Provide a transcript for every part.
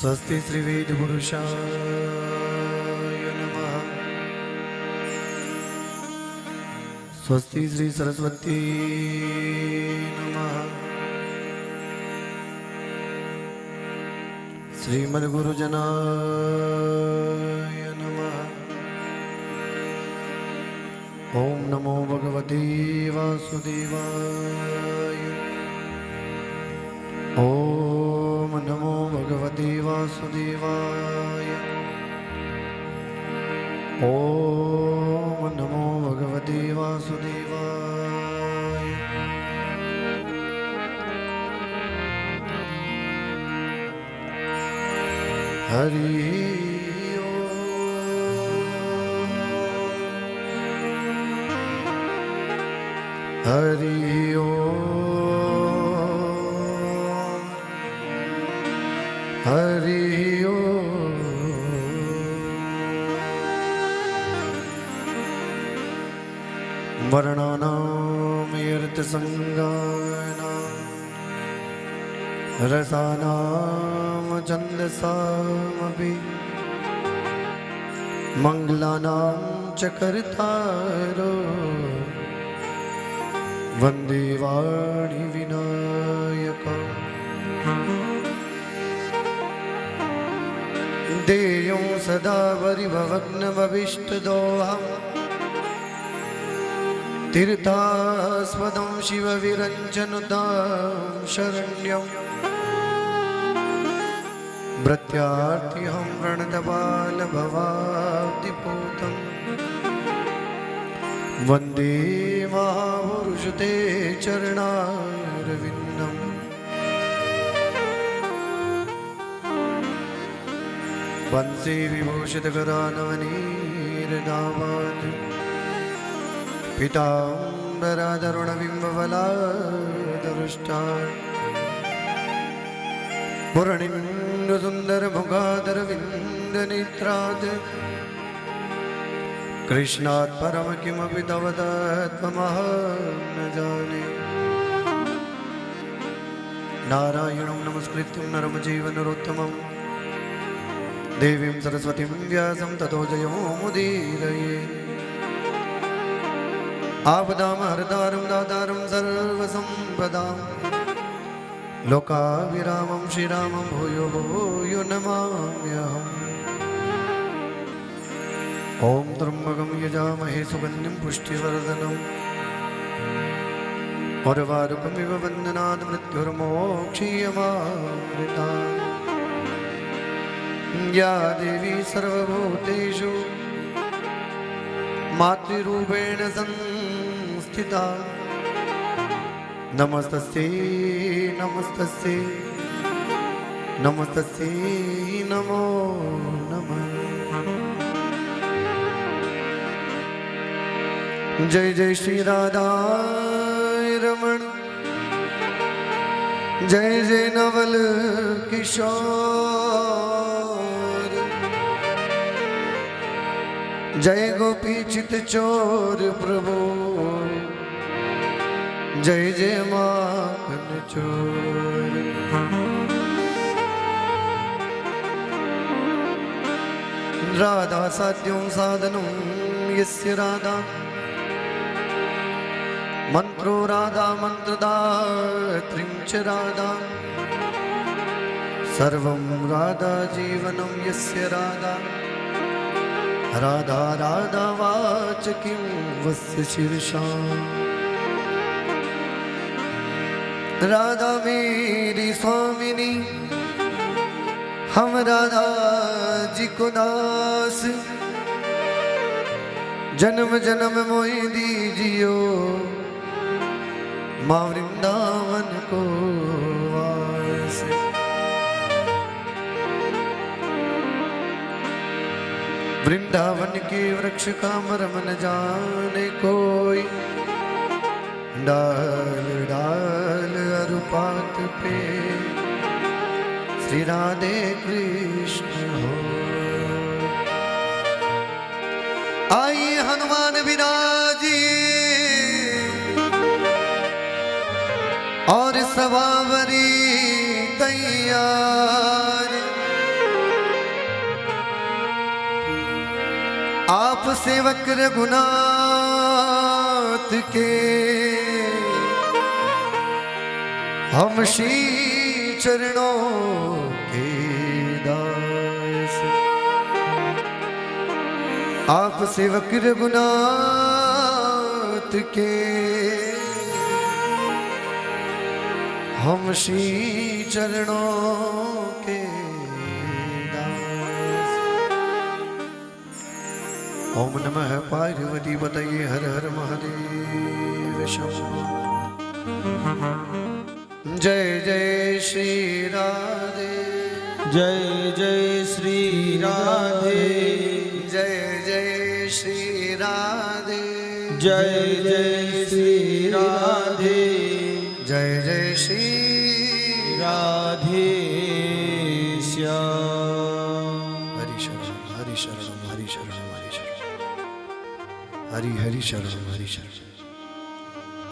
स्वस्ति श्री वेद पुरुषाय नमः। स्वस्ति श्री सरस्वती नमः। श्रीमद्गुरुजनाय नमः। ओम नमो भगवते वासुदेवाय। ओम नमो भगवते वासुदेवाय। ओम नमो भगवते वासुदेवाय। हरि ओम। हरि ओम। हरि ओम। वर्णानां यर्तसंगानां रसानां छन्दसामपि मङ्गलानां च कर्तारो वन्दे वाणी विनायकम्। देयं सदा परिभवग्नमभीष्टदोहम् तीर्थास्पदं शिवविरञ्जनुतां शरण्यं भृत्यार्तिहं प्रणतबालभवाब्धिपूतं वन्दे महापुरुषते चरणारविन्दम्। वंशी विभूषितकरानवनीरदावात् पीताम्बराधरुणबिम्बफलादरुष्टा पूर्णिन्दुसुन्दरमुखादरविन्दनेत्रात् कृष्णात् परं किमपि तव तत्त्वमहं न जाने। नारायणं नमस्कृत्य नरं चैव नरोत्तमम् देवीं सरस्वतीं व्यासं ततो जयमुदीरये। आपदामहर्तारं दातारं सर्वसम्पदां लोकाभिरामं श्रीरामं भूयो भूयो नमाम्यहम्। ॐ त्र्यम्बकं यजामहे सुगन्धिं पुष्टिवर्धनम् उर्वारुकमिव वन्दनात् मृत्युर्मोक्षीयमामृतात्। या देवी सर्वभूतेषु मातृरूपेण संस्थिता नमस्तस्यै नमस्तस्यै नमस्तस्यै नमो नमः। जय जय श्री राधा रमण जय जय नवल किशोर जय गोपी चित चोर प्रभु जय जय माखन चोर। राधा साध्यं साधनं यस्य राधा मंत्रो राधा मंत्रदात्रीं च राधा सर्वं राधा जीवनं यस्य राधा राधा राधा वाचकीं वस्य शीर्षाम्। राधा मेरी स्वामिनी हम राधा जी को दास जन्म जन्म मोहि दीजियो माँ वृंदावन को वास। वृंदावन के वृक्ष का मर्म न जाने कोई डाल डाल अरुपात पे श्री राधे कृष्ण हो। आइए हनुमान विराजिए और सवावरी तैयार सेवक रघुनाथ के हम श्री चरणों के दास। आप सेवक रघुनाथ के हम श्री चरणों के दास। ओम नमः पार्वती पतये हर हर महादेव शंभो। जय जय श्री राधे, जय जय श्री राधे, जय जय श्री राधे, जय जय श्री राधे, जय जय श्री राधे श्याम। हरि शरणम हरि शरणम हरि शरणम हरि शरणम हरि हरि शरणम हरि शरणम।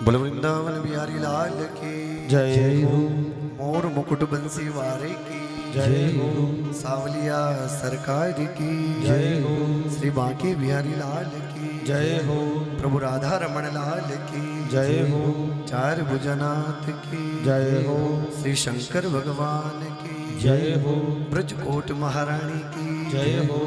बोल वृंदावन बिहारी लाल की जय हो, मोर मुकुट बंसी वारे की जय हो, सावलिया सरकार की जय हो, श्री बांके बिहारी लाल की जय हो, प्रभु राधा रमण लाल की जय हो, चार भुजनाथ की जय हो, श्री शंकर भगवान की जय हो, ब्रजकोट महारानी की जय हो,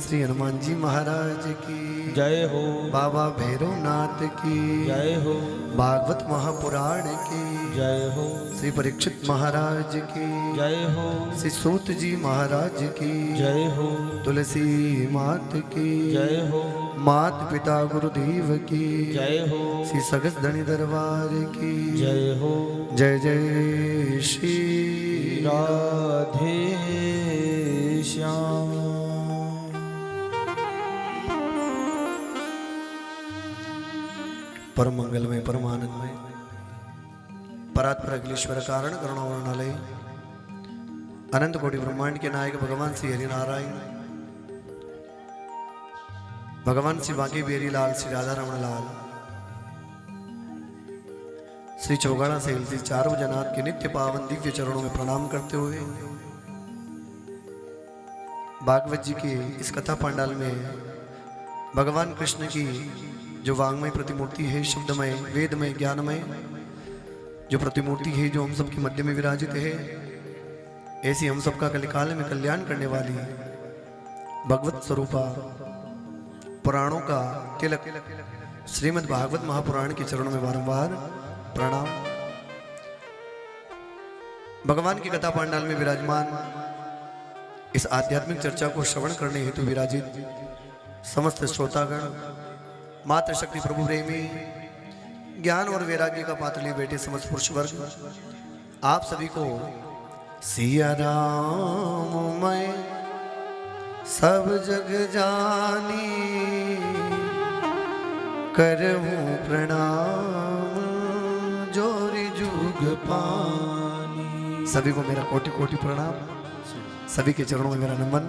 श्री हनुमान जी महाराज की जय हो, बाबा भैरवनाथ की जय हो, भागवत महापुराण की जय हो, श्री परीक्षित महाराज की जय हो, श्री सूत जी महाराज की जय हो, तुलसी मात की जय हो, मात पिता गुरुदेव की जय हो, श्री सगस धनी दरबार की जय हो, जय जय श्री राधे श्याम। परम मंगलमय परमानंदमय परात्पर अखिलेश्वर कारण करुणावर्णालय अनंत कोटि ब्रह्मांड के नायक भगवान श्री हरिनारायण, भगवान श्री बांके बिहारी लाल, श्री राधा रमण लाल, श्री चौगाड़ा से श्री चार भुजनाथ के नित्य पावन दिव्य चरणों में प्रणाम करते हुए भागवत जी के इस कथा पांडाल में भगवान कृष्ण की जो वांग्मय प्रतिमूर्ति है, शब्दमय वेदमय ज्ञानमय जो प्रतिमूर्ति है, जो हम सबके मध्य में विराजित है, ऐसी हम सबका कलिकाल में कल्याण करने वाली भगवत स्वरूपा पुराणों का तिलक श्रीमद् भागवत महापुराण के चरणों में बारंबार प्रणाम। भगवान की कथा पांडाल में विराजमान इस आध्यात्मिक चर्चा को श्रवण करने हेतु विराजित समस्त श्रोतागण, मात्र शक्ति प्रभु प्रेमी, ज्ञान और वैराग्य का पात्र लिए बैठे समस्त पुरुष वर्ग, आप सभी को सिया राम मैं सब जग जानी करहूं प्रणाम जोरी जुग पानी। सभी को मेरा कोटि कोटि प्रणाम, सभी के चरणों में मेरा नमन,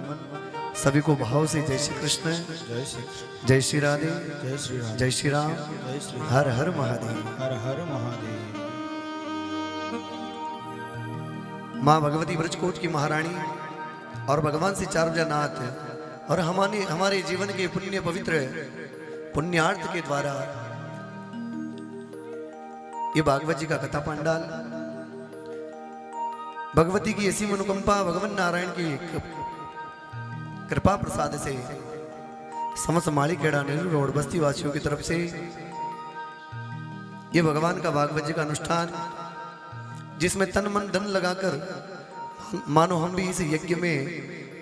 सभी को भाव से जय श्री कृष्ण, जय श्री कृष्ण, जय श्री राधे, जय श्री राम, जय श्री राम, जय श्री राम, हर हर महादेव। हर हर महादेव। माँ भगवती ब्रजकोट की महारानी और भगवान श्री चारभुजनाथ और हमारे जीवन के पुण्य पवित्र पुण्यार्थ के द्वारा ये भागवत जी का कथा पांडाल, भगवती की ऐसी मनोकंपा, भगवान नारायण की कृपा प्रसाद से समस्त मालीखेड़ा नेहरू रोड बस्ती वासियों की तरफ से ये भगवान का भागवत जी का अनुष्ठान, जिसमें तन मन धन लगाकर मानो हम भी इस यज्ञ में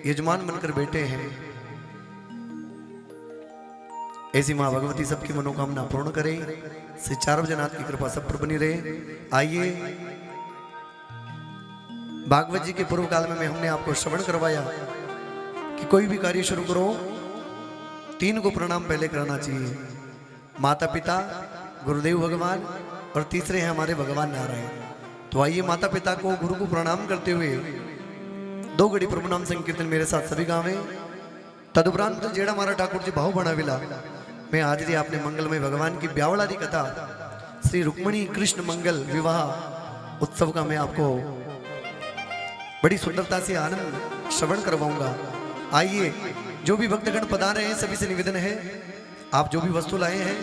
यजमान बनकर बैठे हैं, ऐसी मां भगवती सबकी मनोकामना पूर्ण करे, श्री चारभुजनाथ की कृपा सब पर बनी रहे। आइए, भागवत जी के पूर्व काल में हमने आपको श्रवण करवाया कि कोई भी कार्य शुरू करो, 3 को प्रणाम पहले कराना चाहिए, माता पिता, गुरुदेव भगवान और तीसरे हैं हमारे भगवान नारायण। तो आइए माता पिता को, गुरु को प्रणाम करते हुए 2 घड़ी प्रभु नाम संकीर्तन मेरे साथ सभी गावे। तदुपरांत जेड़ा मारा ठाकुर जी भाव बनाविला मैं हाजिरी आपने मंगलमय भगवान की ब्यावलादी कथा श्री रुक्मणी कृष्ण मंगल विवाह उत्सव का मैं आपको बड़ी सुंदरता से आनंद श्रवण करवाऊंगा। आइए जो भी भक्तगण पधारे हैं सभी से निवेदन है, आप जो भी वस्तु लाए हैं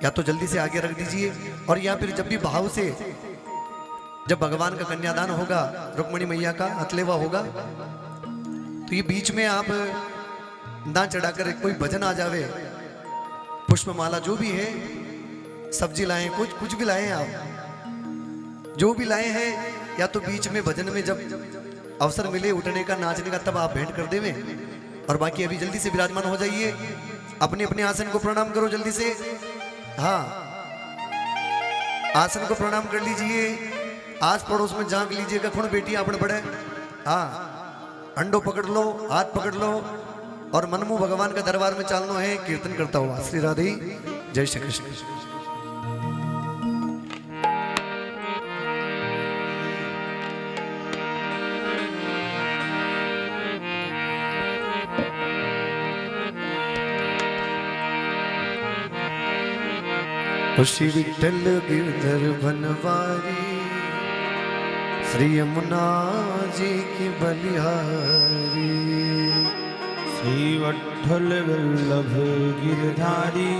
या तो जल्दी से आगे रख दीजिए, और या फिर जब भी भाव से जब भगवान का कन्यादान होगा, रुक्मणी मैया का अतलेवा होगा, तो ये बीच में आप ना चढ़ाकर कोई भजन आ जावे, पुष्पमाला जो भी है, सब्जी लाए, कुछ भी लाए आप, जो भी लाए हैं, या तो बीच में भजन में जब अवसर मिले उठने का, नाचने का, तब आप भेंट कर देवे। और बाकी अभी जल्दी से विराजमान हो जाइए, अपने अपने आसन को प्रणाम करो जल्दी से। हाँ, आसन को प्रणाम कर लीजिए, आस पड़ोस में झांक लीजिएगा, खून बेटी आपने बड़े। हाँ, अंडो पकड़ लो, हाथ पकड़ लो, और मनमु भगवान का दरबार में चालनो है कीर्तन करता हुआ। श्री राधे, जय श्री कृष्ण। श्री विठ्ठल गिरधर बनवारी, श्री यमुना जी की बलिहारी। श्री विठ्ठल वल्लभ गिरधारी,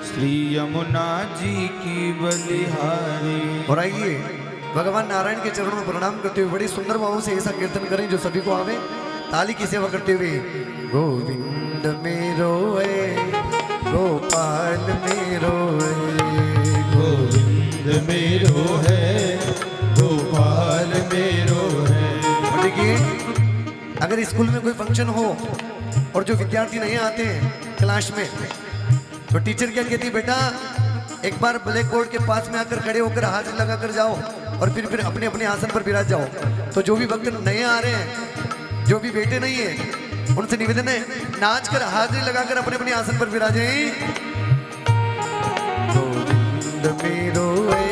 श्री यमुना जी की बलिहारी। और आइए भगवान नारायण के चरणों में प्रणाम करते हुए बड़ी सुंदर भाव से ऐसा कीर्तन करें जो सभी को आवे। ताली की सेवा करते हुए, गोविंद मेरो है, गोपाल मेरो है, गोविंद मेरो है, गोपाल मेरो है। और देखिए, अगर स्कूल में कोई फंक्शन हो और जो विद्यार्थी नहीं आते हैं क्लास में, तो टीचर क्या कहती है, बेटा एक बार ब्लैक बोर्ड के पास में आकर खड़े होकर हाजिर लगा कर जाओ, और फिर अपने अपने आसन पर विराज जाओ। तो जो भी भक्त नए आ रहे हैं, जो भी बेटे नहीं है, उनसे निवेदन है, नाच कर हाजिरी लगाकर अपने अपने आसन पर विराजे। गोविंद मेरो है,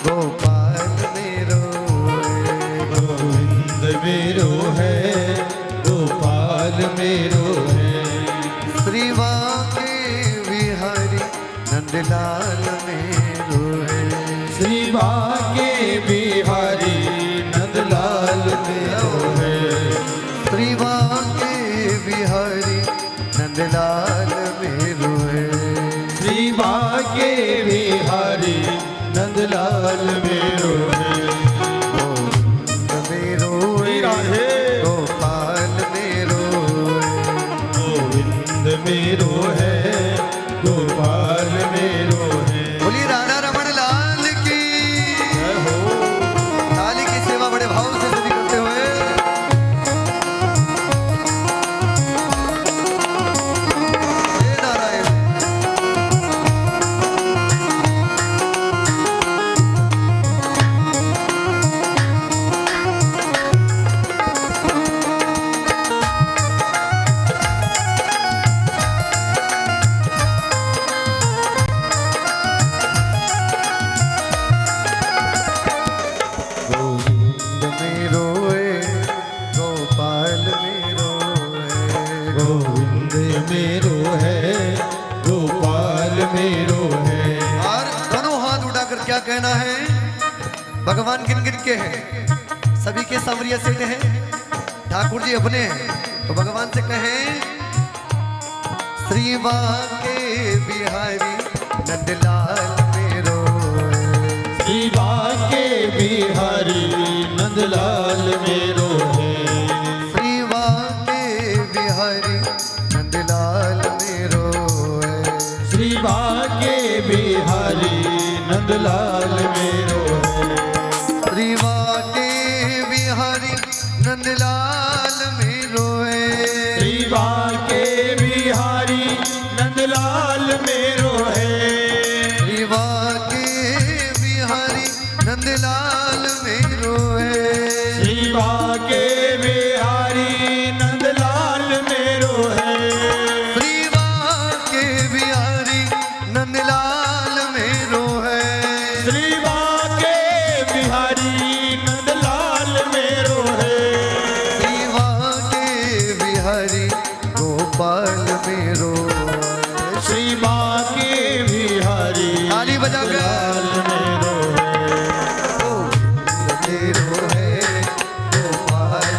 गोपाल मेरो है, गोविंद मेरो है, गोपाल मेरो है। श्री वाके बिहारी नंदलाल मेरो है, श्री बाके बिहारी नंदलाल मेरो है। श्री वाके बिहारी नंदलाल मेरो है, श्री बाके बिहारी नंदलाल मेरो है। गोविंद मेरो है, गोपाल मेरो है, गोविंद मेरो है, गोपाल मेरो है। बोलिए राधा रमण लाल की। जय हो। ताली की सेवा बड़े भाव से सभी करते हुए, हे नारायण। गोविंद मेरो है, गोपाल मेरो है, गोविंद मेरो है, गोपाल मेरो है। और दोनों हाथ उठाकर क्या कहना है, भगवान गिन गिन के हैं, सभी के सांवरिया सेठ हैं, ठाकुर जी अपने हैं, तो भगवान से कहें, श्री वाके बिहारी नंदलाल मेरो है, श्री बाके बिहारी नंदलाल मेरो है। श्री वाके बिहारी नंदलाल मेरो है, श्री बाके बिहारी नंदलाल मेरो है। श्री वाके बिहारी नंदलाल मेरो है, श्री बाके बिहारी नंदलाल मेरो है। श्री वाके बिहारी नंदलाल मेरो है, श्री बाके बिहारी नंदलाल मेरो है। श्री वाके बिहारी नंदलाल मेरो है, श्री बाके बिहारी नंदलाल मेरो है। श्री वाके बिहारी गोपाल मेरो है। श्री बाके बिहारी ताली बजाकर नंदलाल मेरो है। मेरो है, गोपाल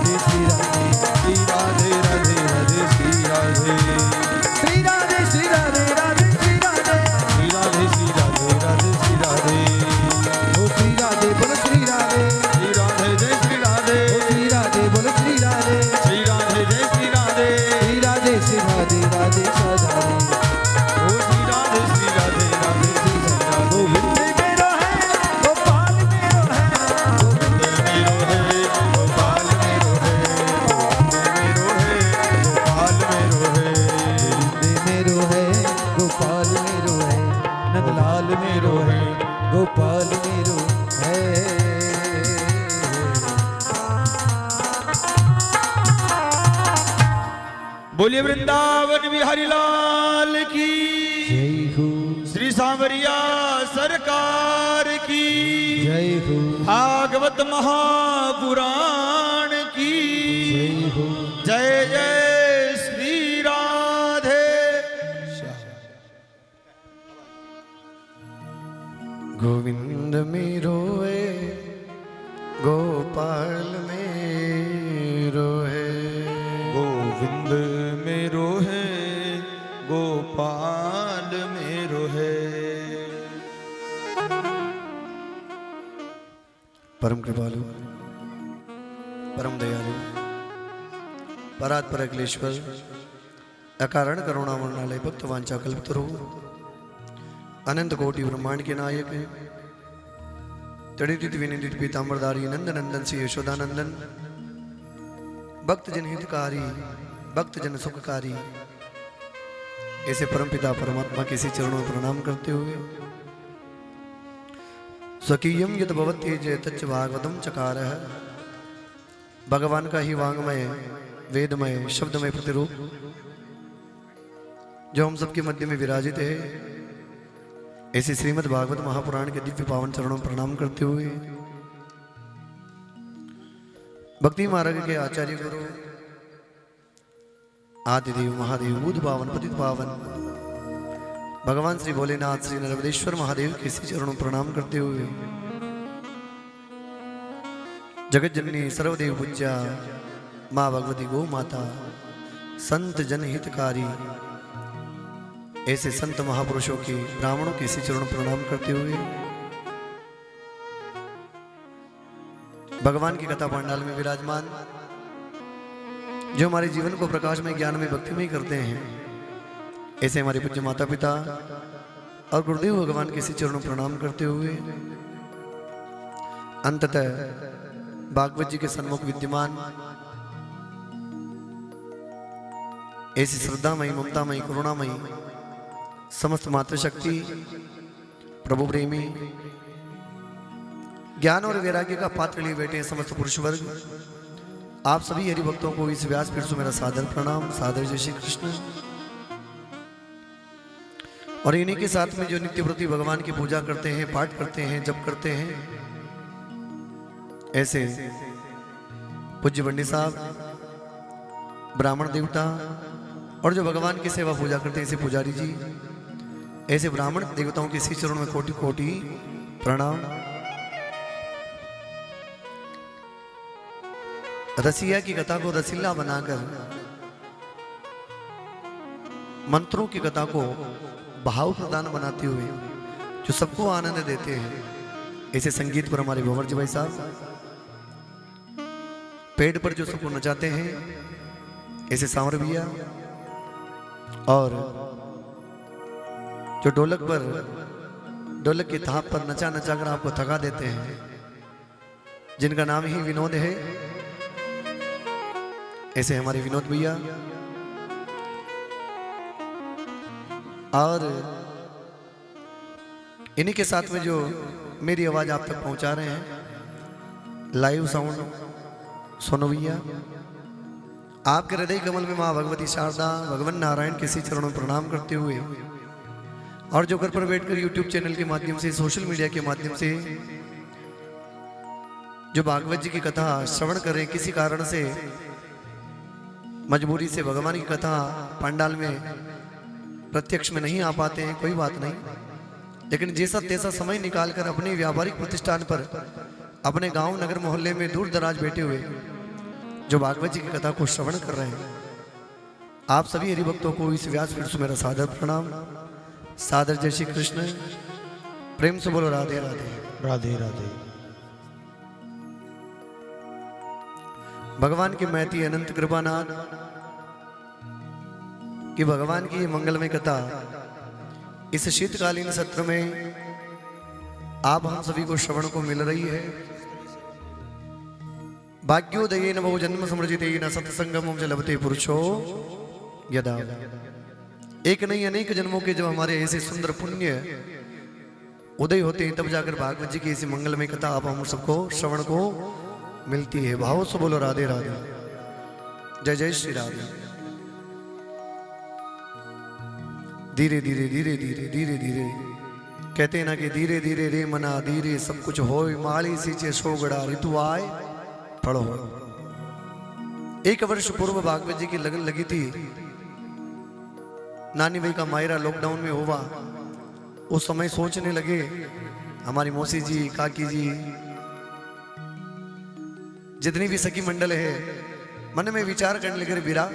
राधे श्री राधे श्री राधे राधे राधे श्री राधे श्री राधे श्री राधे राधे श्री राधे श्री राधे श्री राधे राधे श्री राधे ओ श्री राधे बोलो श्री राधे श्री राधे जय श्री राधे ओ श्री राधे बोलो श्री राधे श्री राधे जय श्री राधे श्री राधे श्री राधे राधे सदा ओ श्री राधे श्री राधे राधे श्री राधे गोविंद मेरो है गोपाल मेरो है गोविंद मेरो है गोपाल मेरो है गोपाल मेरो है गोविंद मेरो है गोपाल मेरो है नंदलाल मेरो है गोपाल मेरो है बोलिए वृंदावन बिहारी लाल की जय हो श्री सांवरिया सरकार की जय हो भागवत महापुराण की जय हो जय जय श्री राधे गोविंद मेरो है गोपाल मेरो है गोविंद मेरो है गोपाल मेरो है परम कृपालु परम दयालु परात्पर अखिलेश्वर अकारण करुणा वर्णालय भक्त वांछा कल्पतरु अनंत कोटि ब्रह्मांड के नायक तड़ित विनिदित पीतांबरधारी नंद नंदन से यशोदानंदन भक्त जन हितकारी भक्त जन सुखकारी ऐसे परमपिता परमात्मा के इसी चरणों में प्रणाम करते हुए स्वकीयम यद भवते जय तच्च भागवतम चकारः भगवान का ही वांगमय वेदमय शब्दमय प्रतिरूप जो हम सबके मध्य में विराजित है ऐसे श्रीमद् भागवत महापुराण के दिव्य पावन चरणों में प्रणाम करते हुए भक्ति मार्ग के आचार्य गुरु आदिदेव महादेव बुध पावन पतित पावन भगवान श्री भोलेनाथ श्री नर्मदेश्वर महादेव के इसी चरणों में प्रणाम करते हुए जगत जननी सर्वदेव पूज्या माँ भगवती गौ माता संत जनहितकारी ऐसे संत महापुरुषों के ब्राह्मणों के इसी चरणों में प्रणाम करते हुए भगवान की कथा पांडाल में विराजमान जो हमारे जीवन को प्रकाश में ज्ञान में भक्ति में ही करते हैं ऐसे हमारे पूज्य माता पिता और गुरुदेव भगवान के इसी चरणों में प्रणाम करते हुए अंततः भागवत जी के सन्मुख विद्यमान ऐसी श्रद्धामयी ममतामयी करुणामयी समस्त मातृशक्ति प्रभु प्रेमी ज्ञान और वैराग्य का पात्र लिए बैठे हैं समस्त पुरुष वर्ग आप सभी हरि भक्तों को इस व्यासपीठ से मेरा सादर प्रणाम सादर जय श्री कृष्ण। और इन्हीं के साथ में जो नित्य प्रति भगवान की पूजा करते हैं पाठ करते हैं जप करते हैं ऐसे पूज्य पंडित साहब ब्राह्मण देवता और जो भगवान की सेवा पूजा करते हैं ऐसे पुजारी जी ऐसे ब्राह्मण देवताओं के इसी चरणों में कोटि कोटि प्रणाम। रसिया की कथा को रसीला बनाकर मंत्रों की कथा को भाव प्रदान बनाते हुए जो सबको आनंद देते हैं ऐसे संगीत पर हमारे भंवर जी भाई साहब पेड़ पर जो सबको नचाते हैं ऐसे सांवर भैया और जो ढोलक की थाप पर नचा नचा कर आपको थका देते हैं जिनका नाम ही विनोद है ऐसे हमारे विनोद भैया और इन्हीं के साथ में जो मेरी आवाज आप तक पहुंचा रहे हैं लाइव साउंड सोनू भैया आपके हृदय कमल में माँ भगवती शारदा भगवान नारायण के इसी चरणों में प्रणाम करते हुए और जो घर पर बैठकर यूट्यूब चैनल के माध्यम से सोशल मीडिया के माध्यम से जो भागवत जी की कथा श्रवण करें किसी कारण से मजबूरी से भगवान की कथा पंडाल में प्रत्यक्ष में नहीं आ पाते हैं कोई बात नहीं लेकिन जैसा तैसा समय निकालकर अपने व्यापारिक प्रतिष्ठान पर अपने गांव नगर मोहल्ले में दूर दराज बैठे हुए जो भागवत जी की कथा को श्रवण कर रहे हैं, आप सभी हरि भक्तों को इस व्यासपीठ से मेरा सादर प्रणाम, सादर जय श्री कृष्ण। प्रेम से बोलो राधे राधे। राधे राधे। भगवान की महती अनंत कृपानाथ कि भगवान की ये मंगलमय कथा इस शीतकालीन सत्र में आप हम सभी को श्रवण को मिल रही है। भाग्योदयेन बहु जन्म समृजितेन सत्संगम च लभते पुरुषो यदा। एक नहीं अनेक जन्मों के जब हमारे ऐसे सुंदर पुण्य उदय होते हैं, तब जाकर भागवत जी की ऐसी मंगलमय कथा आप हम सबको श्रवण को मिलती है। भाव से बोलो राधे राधे, जय जय श्री राधे। धीरे धीरे धीरे धीरे धीरे धीरे कहते हैं ना कि धीरे धीरे रे मना धीरे सब कुछ होय, माली सींचे सोगड़ा ऋतु आए फल हो। एक वर्ष पूर्व भागवत जी की लगन लगी थी। नानी भाई का मायरा लॉकडाउन में हुआ। उस समय सोचने लगे हमारी मौसी जी, काकी जी, जितनी भी सखी मंडल है, मन में विचार करने लगे बीरा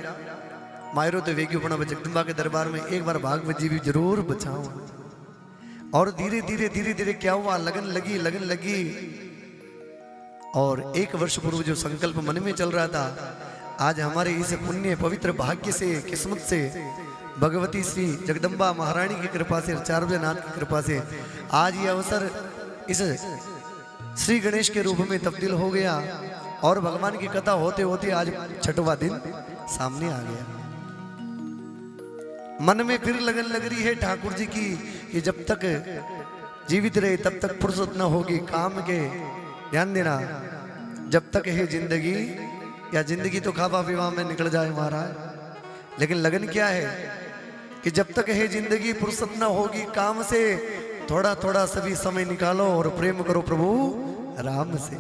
मायरो तो वेगी अपना जगदम्बा के दरबार में एक बार भागवत जी भी जरूर बचाओ। और धीरे धीरे धीरे धीरे क्या हुआ, लगन लगी। और एक वर्ष पूर्व जो संकल्प मन में चल रहा था, आज हमारे इस पुण्य पवित्र भाग्य से, किस्मत से, भगवती श्री जगदम्बा महारानी की कृपा से, चारुनाथ की कृपा से आज ये अवसर इस श्री गणेश के रूप में तब्दील हो गया। और भगवान की कथा होते होते आज छठवां दिन सामने आ गया। मन में फिर लगन लग रही है ठाकुर जी की कि जब तक जीवित रहे तब तक फुर्सत न होगी काम के। ध्यान देना, जब तक है जिंदगी, या जिंदगी तो खावा पीवा में निकल जाए महाराज, लेकिन लगन क्या है कि जब तक है जिंदगी फुर्सत न होगी काम से, थोड़ा थोड़ा सभी समय निकालो और प्रेम करो प्रभु राम से।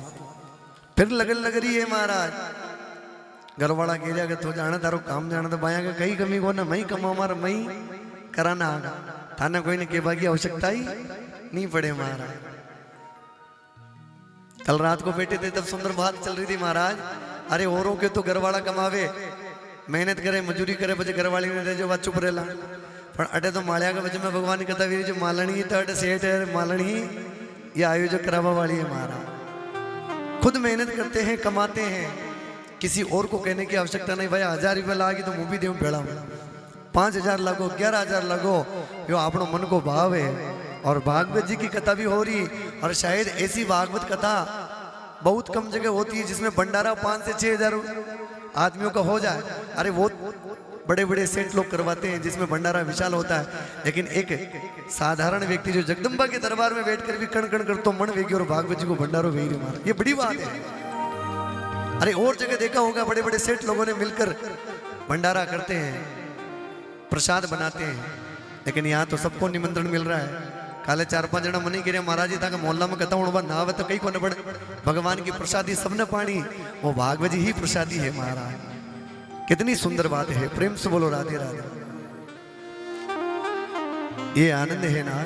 फिर लगन लग रही है महाराज। घरवाला कह रहा तो जाना तारो काम जाना तो बाया का कहीं कमी को ना, मई कमा हमारा मई कराना आगा थाना कोई ने केबा की आवश्यकता ही नहीं पड़े महाराज। कल रात को बैठे थे तब सुंदर बात चल रही थी महाराज। अरे औरों के तो घरवाला कमावे, मेहनत करे, मजूरी करे, बचे घरवाली ने रहे जो बात चुप रहेला। पर अटे तो मालिया का बचे में भगवान की कथा जो मालनी तो अटे सेठ है, मालनी ये आयोजक करावा वाली है महाराज। खुद मेहनत करते हैं, कमाते हैं, किसी और को कहने की आवश्यकता नहीं। भाई 1000 रुपया लागी तो मुँह भी देव भेड़ा, 5000 लगो, 11000 लगो, यो अपनो मन को भाव है। और भागवत जी की कथा भी हो रही, और शायद ऐसी भागवत कथा बहुत कम जगह होती है जिसमें भंडारा 5 से 6000 आदमियों का हो जाए। अरे वो बड़े बड़े सेठ लोग करवाते हैं जिसमें भंडारा विशाल होता है, लेकिन एक साधारण व्यक्ति जो जगदम्बा के दरबार में बैठकर भी कण कण कर तो मन वेगी और भागवत जी को भंडारो वेगी मारा, ये बड़ी बात है। अरे और जगह देखा होगा बड़े बड़े सेठ लोगों ने मिलकर भंडारा करते हैं, प्रसाद बनाते हैं, लेकिन यहाँ तो सबको निमंत्रण मिल रहा है। काले 4-5 जना मनी गिरे महाराज जी था मोहल्ला में कथा उड़वा ना तो कहीं को न पड़े, भगवान की प्रसादी सबने पानी, वो भागवत जी ही प्रसादी है महाराज। कितनी सुंदर बात है। प्रेम से बोलो राधे राधे। ये आनंद है ना,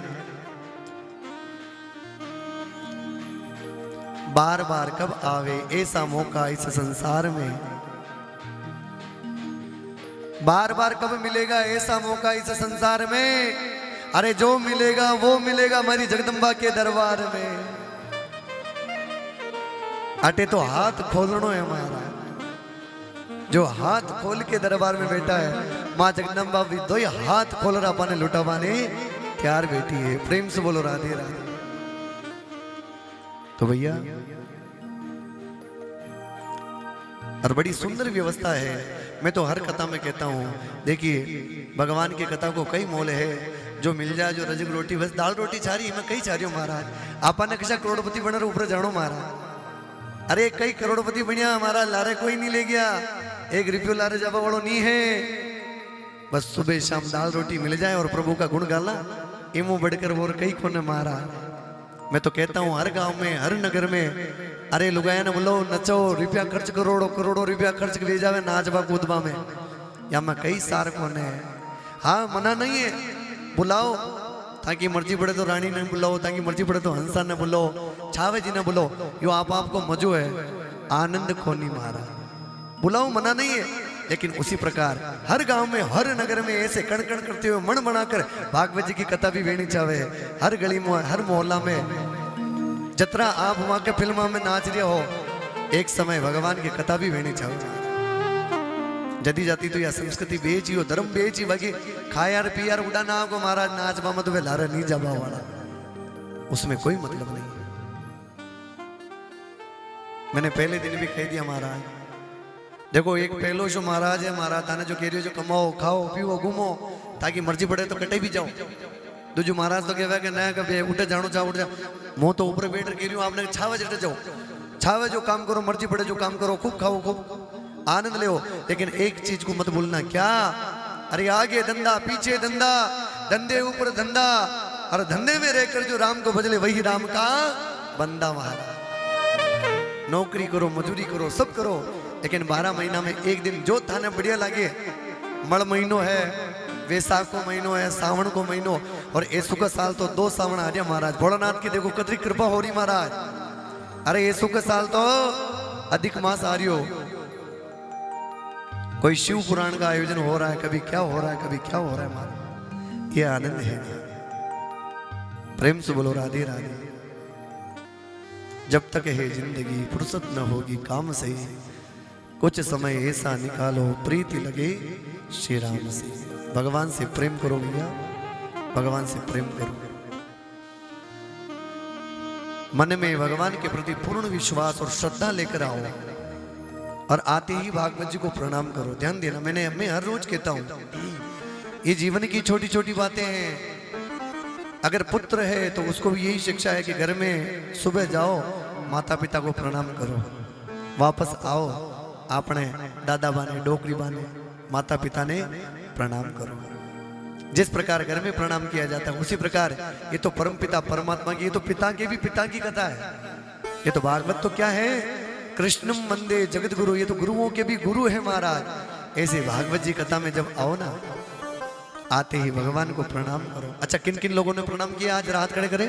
बार बार कब आवे ऐसा मौका इस संसार में, बार बार कब मिलेगा ऐसा मौका इस संसार में। अरे जो मिलेगा वो मिलेगा हमारी जगदम्बा के दरबार में। अटे तो हाथ खोलनो है हमारा, जो हाथ खोल के दरबार में बैठा है माँ जगदम्बा भी दो हाथ खोल रहा पाने लुटावाने तैयार बैठी है। प्रेम से बोलो राधे राधे। तो भैया और बड़ी सुंदर व्यवस्था है। मैं तो हर कथा में कहता हूँ, देखिए भगवान की कथा को कई मोल है, जो मिल जाए, जो रजक रोटी, बस दाल रोटी छारी मैं कई छारी हूँ महाराज। आपने कशा करोड़पति बना ऊपर जानो महाराज। अरे कई करोड़पति बनिया महाराज, लारे कोई नहीं ले गया, 1 रुपये लारे जावा वालों नहीं है। बस सुबह शाम दाल रोटी मिल जाए और प्रभु का गुण गाला, इमो बढ़कर वो कई कोने महाराज। मैं तो कहता हूँ हर गांव में, हर नगर में, अरे लुगाया ने बोलो नचो, रुपया खर्च करोड़ों करोड़ों रुपया खर्च ले जावे नाचबा कूदबा में, या मैं कई सार कोने। हाँ मना नहीं है, बुलाओ, ताकि मर्जी पड़े तो रानी ने बुलाओ, ताकि मर्जी पड़े तो हंसा ने बुलाओ, छावे जी ने बुलाओ, यो आप आपको मजो है, आनंद खोनी महाराज। बुलाओ मना नहीं है, लेकिन उसी प्रकार हर गांव में हर नगर में ऐसे कण कण करते हुए मन बनाकर भागवत जी की कथा भी वेणी चावे। हर गली में हर मोहल्ला में जतरा आप वहां के फिल्म में नाच रहे हो, एक समय भगवान की कथा भी वेणी चावे। जदी जाती तो या संस्कृति बेची हो, धर्म बेची, बाकी खायार पियार उड़ा ना को महाराज नाच बामा तो वे लारे नहीं जाबा वाला, उसमें कोई मतलब नहीं। मैंने पहले दिन भी कह दिया महाराज, देखो एक पहलो जो महाराज है, महाराज थाने जो कह रही हो जो कमाओ खाओ पीओ घूमो ताकि मर्जी पड़े तो कटे भी जाओ। दूजो महाराज तो कहवा कि नया कभी उठे जानो चाहो उठ जाओ, मुँह तो ऊपर बैठ कह रही हूँ आपने छावे जटे जाओ, छावे जो काम करो मर्जी पड़े जो काम करो, खूब खाओ खूब आनंद ले, लेकिन एक चीज को मत भूलना, क्या? अरे आगे धंधा पीछे धंधा, धंधे ऊपर धंधा, और धंधे में रहकर जो राम को भजले वही राम का बंदा। महाराज नौकरी करो मजूरी करो सब करो, लेकिन 12 महीना में एक दिन जो थाने बढ़िया लगे, मड़ महीनो है, वैसाख को महीनो है, सावन को महीनो, और ऐसु का साल तो 2 सावन आ रहा महाराज। भोलानाथ की देखो कतरी कृपा हो रही महाराज। अरे ऐसु का साल तो अधिक मास आ रही हो, कोई शिव पुराण का आयोजन हो रहा है, कभी क्या हो रहा है कभी क्या हो रहा है महाराज। ये आनंद है ना, प्रेम से बोलो राधे राधे। जब तक है जिंदगी फुर्सत न होगी काम से, कुछ समय ऐसा निकालो प्रीति लगे श्री राम से। भगवान से प्रेम करो भैया, भगवान से प्रेम करो, मन में भगवान के प्रति पूर्ण विश्वास और श्रद्धा लेकर आओ, और आते ही भागवत जी को प्रणाम करो। ध्यान देना, मैं हर रोज कहता हूं, ये जीवन की छोटी छोटी बातें हैं। अगर पुत्र है तो उसको भी यही शिक्षा है कि घर में सुबह जाओ माता पिता को प्रणाम करो, वापस आओ आपने दादा बाने डोकरी बाने माता पिता ने प्रणाम करो। जिस प्रकार घर में प्रणाम किया जाता है उसी प्रकार ये तो परम पिता परमात्मा की, ये तो पिता के भी पिता की कथा है। ये तो भागवत तो क्या है, कृष्णम वंदे जगत गुरु, ये तो गुरुओं के भी गुरु है महाराज। ऐसे भागवत जी कथा में जब आओ ना, आते ही भगवान को प्रणाम करो। अच्छा किन किन लोगों ने प्रणाम किया आज हाथ खड़े करे?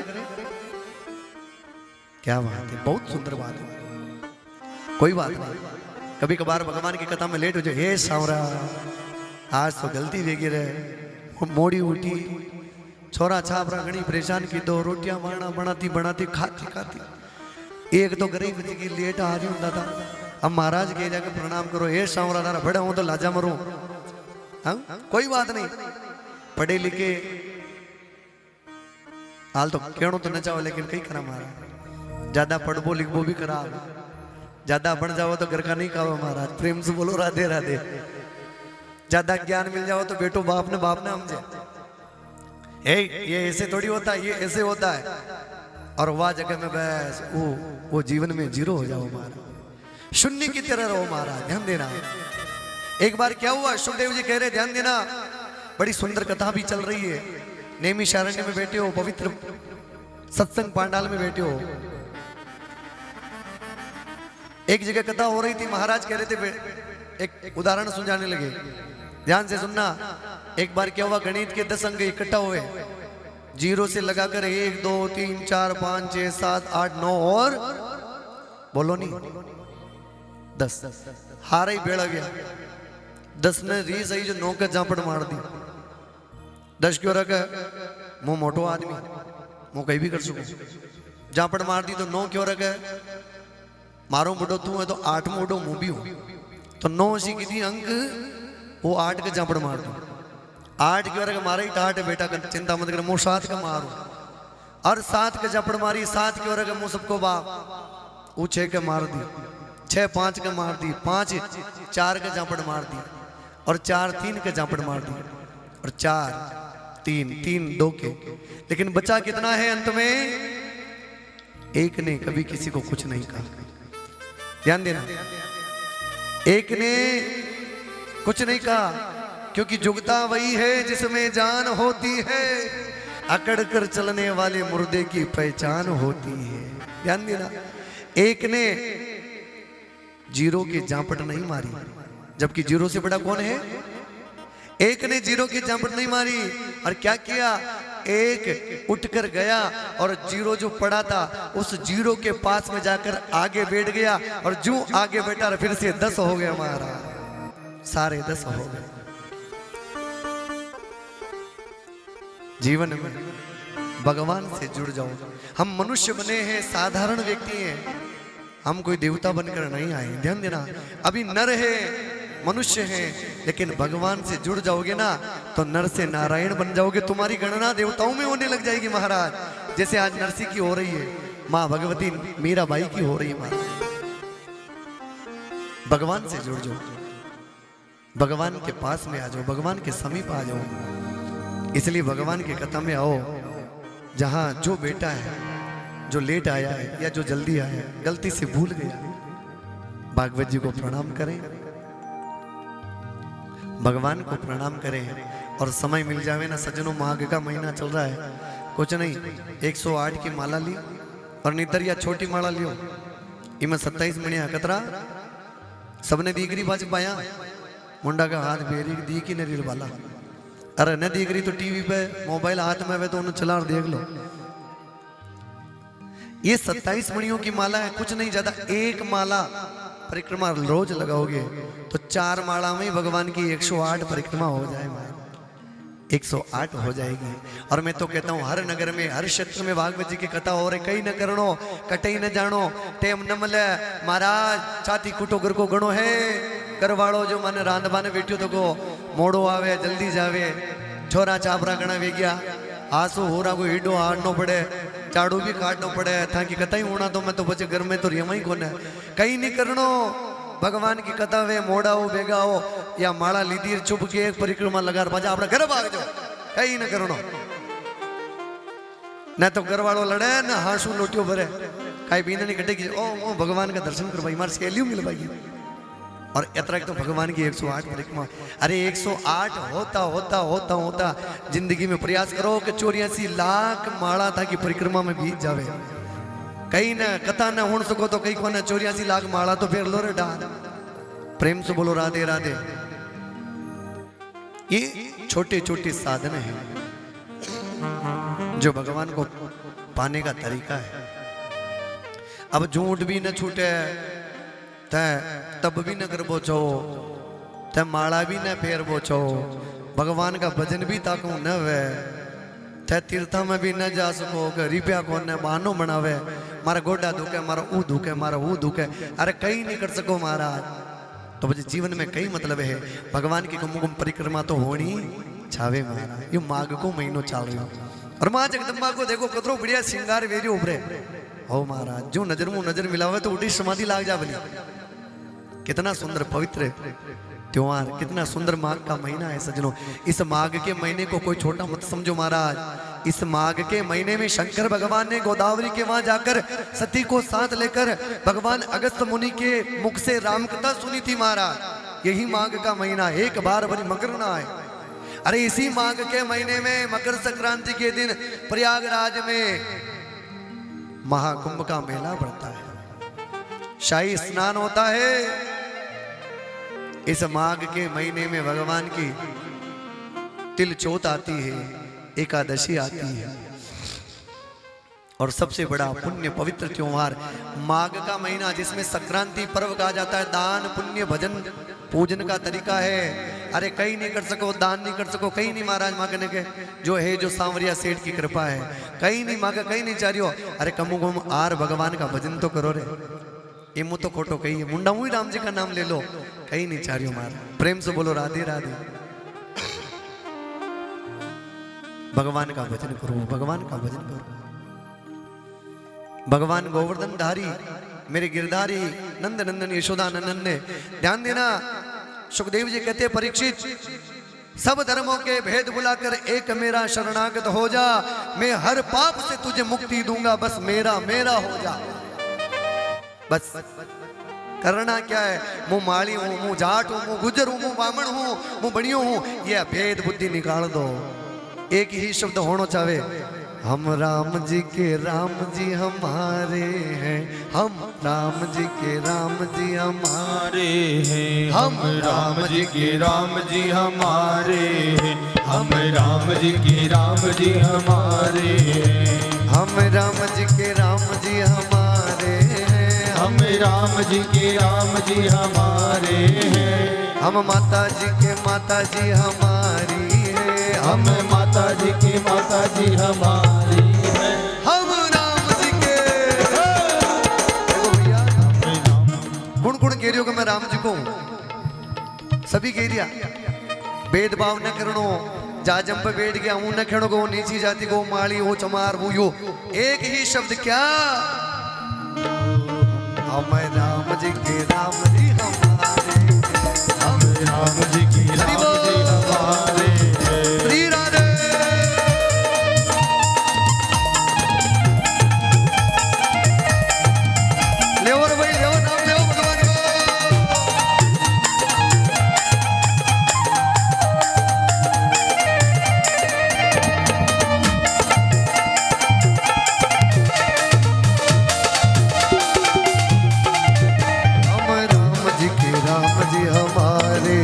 क्या बात है, बहुत सुंदर बात है। कोई बात नहीं, कभी कभार भगवान की कथा में लेट हो जाए, हे सावरा आज तो गलती वेगी रहे, मोड़ी उठी, छोरा छापरा घनी परेशान की, 2 रोटियां बनाती बनाती खाती खाती एक तो गरीब बच्ची की लेट आ रही होता था। अब महाराज के जाके प्रणाम करो, हे सावरा तारा बड़ा हूं तो लाजा मरू। हाँ कोई बात नहीं, पढ़े लिखे हाल तो कहना तो न चाहो, लेकिन कई करा महाराज, ज्यादा पढ़बो लिखबो भी करा, ज्यादा बन जाओ तो घर का नहीं खाओ महाराज। प्रेम से बोलो राधे राधे। ज्यादा ज्ञान मिल जाओ तो बेटो बाप ने समझे, ये ऐसे थोड़ी होता है, ये ऐसे होता है, और वह जगह में बस वो जीवन में जीरो हो जाओ महाराज, शून्य की तरह रहो महाराज। ध्यान देना, एक बार क्या हुआ, सुखदेव जी कह रहे ध्यान देना, बड़ी सुंदर कथा भी चल रही है, नैमिषारण्य में बैठे हो, पवित्र सत्संग पांडाल में बैठे हो, एक जगह कथा हो रही थी, महाराज कह रहे थे, एक उदाहरण सुझाने लगे, ध्यान से सुनना। एक बार क्या हुआ, गणित के 10 अंक इकट्ठा हुए, 0 से लगाकर 1 2 3 4 5 6 7 8 9 और बोलो नहीं 10, हारा ही बेड़ा गया। 10 ने री सही जो 9 के जापड़ मार दी। 10 क्यों रखा, मुंह मोटो आदमी, मुंह कहीं भी कर सकूं, जापड़ मार दी तो 9 क्यों रखा, मारो बुढ़ो तू है तो 8 मोडो मुंह भी हूं, तो 9 सी की अंक वो 8 के जापड़ मार दो। 8 क्यों रखा, मारा ही टाट है बेटा, चिंता मत कर, मुंह 7 का मारू, और 7 के जापड़ मारी, 7 क्यों रखा, मुंह सबको बाप, वो 6 के मार दी, 6 5 के मार दी, 5 4 के जापड़ मार दी, और 4 3 के जापड़ मार दी, और 4 3 3 2 के, लेकिन बचा कितना है अंत में, एक ने कभी किसी को कुछ नहीं कहा। ध्यान देना, एक ने कुछ नहीं कहा, क्योंकि जुगता वही है जिसमें जान होती है, अकड़ कर चलने वाले मुर्दे की पहचान होती है। ध्यान देना, एक ने 0 की जापट नहीं मारी, जबकि 0 से बड़ा कौन है, एक ने 0 की जापट नहीं मारी, और क्या किया, एक उठकर गया और जीरो जो पड़ा था उस जीरो के पास में जाकर आगे बैठ गया और जो आगे बैठा फिर से 10 हो गया महाराज, सारे 10 हो गए। जीवन में भगवान से जुड़ जाओ। हम मनुष्य बने हैं, साधारण व्यक्ति हैं, हम कोई देवता बनकर नहीं आए। ध्यान देना, अभी नर है, मनुष्य हैं, लेकिन भगवान से जुड़ जाओगे ना तो नर से नारायण बन जाओगे। तुम्हारी गणना देवताओं में होने लग जाएगी महाराज। जैसे आज नरसी की हो रही है, माँ भगवती मीराबाई की हो रही है महाराज। भगवान से जुड़ जाओ, भगवान के पास में आ जाओ, भगवान के समीप आ जाओ। इसलिए भगवान की कथा में आओ, जहां जो बेटा है, जो लेट आया है या जो जल्दी आया है, गलती से भूल गया, भागवत जी को प्रणाम करें, भगवान को प्रणाम करें। और समय मिल जावे ना सज्जनों, माघ का महीना चल रहा है, कुछ नहीं 108 की माला ली और नितर या छोटी माला लियो, इमें 27 मणिया कतरा सबने दीगरी बाज पाया, मुंडा का हाथ बेरी दी की नरील वाला, अरे न दीगरी तो टीवी पे मोबाइल हाथ में तो उन्हें चला देख लो। ये 27 मणियों की माला है, कुछ नहीं ज्यादा। एक माला परिक्रमा रोज लगाओगे तो 4 माला में भगवान की 108 परिक्रमा हो जाए, 108 हो जाएगी। और मैं तो कहता हूँ हर नगर में, हर क्षेत्र में भागवत जी की कथा हो रही, कहीं न करणो कटई न जानो, टेम न मले महाराज, छाती कुटो घर को गणो है, करवाड़ो जो मन रांधवाने बैठो तो को मोड़ो आवे जल्दी जावे, छोरा चापरा गणा वे गया, आंसू होरा को हीडो हारनो पड़े, झाड़ू भी काटनो पड़े, था कि कथा ही होना तो मैं तो बचे घर में तो रियमा ही कोने, कहीं नहीं करनो। भगवान की कथा वे मोड़ा हो बेगा हो या माला लीधी चुप के एक परिक्रमा लगा पाजा अपना घर भाग जाओ, कहीं न करनो। न तो घर वालों लड़े न हासू लोटियो भरे, कहीं भी नहीं कटेगी। ओ भगवान का दर्शन कर भाई, मार सहेलियों मिल पाएगी। और यात्रा तो भगवान की 108 परिक्रमा, अरे 108 होता होता होता होता जिंदगी में प्रयास करो कि 84 लाख माला था कि परिक्रमा में बीत जावे। कहीं ना कथा ना हो सको तो कहीं को ना 84 लाख माला तो फिर लो रे डाल। प्रेम से बोलो राधे राधे। ये छोटे छोटे साधन हैं जो भगवान को पाने का तरीका है। अब झूठ भी न छूटे, तब भी न कर बोचो, ते माला भी न फेर बोचो, भगवान का भजन भी ताकू न वे, ते तीर्था में भी न जा सको, रिपया को न बहानो बनावे, मारा गोडा दुखे, मारा ऊ दुखे, मारा वो दुखे, अरे कहीं नहीं कर सको महाराज। तो मुझे जीवन में कई मतलब है, भगवान की कुमकुम परिक्रमा तो होनी छावे महाराज। ये माघ को महीनों चाल रही हो और माँ जगदम्बा को देखो कतरो बढ़िया श्रृंगार वेरी उभरे हो महाराज। जो नजर मुंह नजर मिलावे तो उठी समाधि लाग जा बनी। कितना सुंदर पवित्र त्योहार, कितना सुंदर माघ का महीना है सज्जनों। इस माघ के महीने को कोई छोटा मत समझो महाराज। इस माघ के महीने में शंकर भगवान ने गोदावरी के वहां जाकर सती को साथ लेकर भगवान अगस्त मुनि के मुख से राम कथा सुनी थी महाराज। यही माघ का महीना, एक बार बड़ी मकर ना आए। अरे इसी माघ के महीने में मकर संक्रांति के दिन प्रयागराज में महाकुंभ का मेला बढ़ता है, शाही स्नान होता है। इस माघ के महीने में भगवान की तिल चौथ आती है, एकादशी आती है और सबसे बड़ा पुण्य पवित्र त्योहार माघ का महीना, जिसमें संक्रांति पर्व कहा जाता है। दान पुण्य भजन पूजन का तरीका है। अरे कहीं नहीं कर सको, दान नहीं कर सको, कहीं नहीं महाराज मांगने के जो है, जो सांवरिया सेठ की कृपा है, कहीं नहीं मांगा, कहीं नहीं चारियो। अरे कमु कम आर भगवान का भजन तो करो रे, इमु तो खोटो कही है, मुंडा मुई राम जी का नाम ले लो, कहीं नहीं चारियो मार। प्रेम से बोलो राधे राधे। भगवान का भजन करो, भगवान का भजन करो। भगवान गोवर्धन धारी मेरे गिरधारी नंद नंदन यशोदा नंदन ने, ध्यान देना, सुखदेव जी कहते परीक्षित सब धर्मों के भेद बुलाकर एक मेरा शरणागत हो जा, मैं हर पाप से तुझे मुक्ति दूंगा, बस मेरा मेरा हो जा। बस करना क्या है, मुंह माली हूं, मुंह जाट हूं, मुंह गुजर हूं, मुंह बामण हूं, मुंह बनियो हूं, यह भेद बुद्धि निकाल दो। एक ही शब्द होना चाहे, हम राम जी के राम जी हमारे हैं, हम राम जी के राम जी हमारे हैं, हम राम जी के राम जी हमारे हैं, हम राम जी के राम जी हमारे हैं। हम राम जी के राम जी हमारे हैं। हम राम जी के राम जी हमारे हैं। हम माता जी के माता जी हमारी है। हम माता जी की माता जी हमारी है। हम राम जी के देखो भैया गुण गुण कह रही हो कि मैं राम जी को हूं, सभी कह दिया भेदभाव न करो। जा जम पे बैठ गया हूं न खेड़ो को नीची जाति को माली हो चमार वो यो एक ही शब्द क्या हम राम जी के राम जी हमारे। हम राम जी की राम जी हमारे हैं। श्री राधे ले और भाई ले और नाम ले भगवान को। हम राम जी के राम जी हमारे।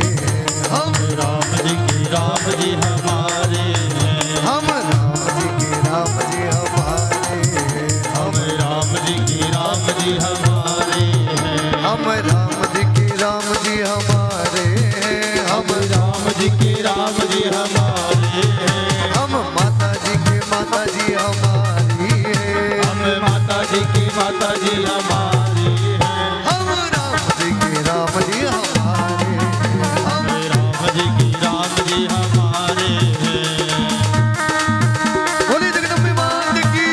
हम राम जी की राम जी हमारे हैं। हम राम जी के राम जी हमारे। हम राम जी की राम जी हमारे हैं। हम राम जी के राम जी हमारे। हम राम जी के राम जी हमारे हैं। हम माता जी के माता जी हमारी है। हम माता जी की माता जी हमारी हैं। हम राम जी के राम जी हमारे। हम राम जी की राम जी हमारे हैं। बोले जगदम्बे मात की।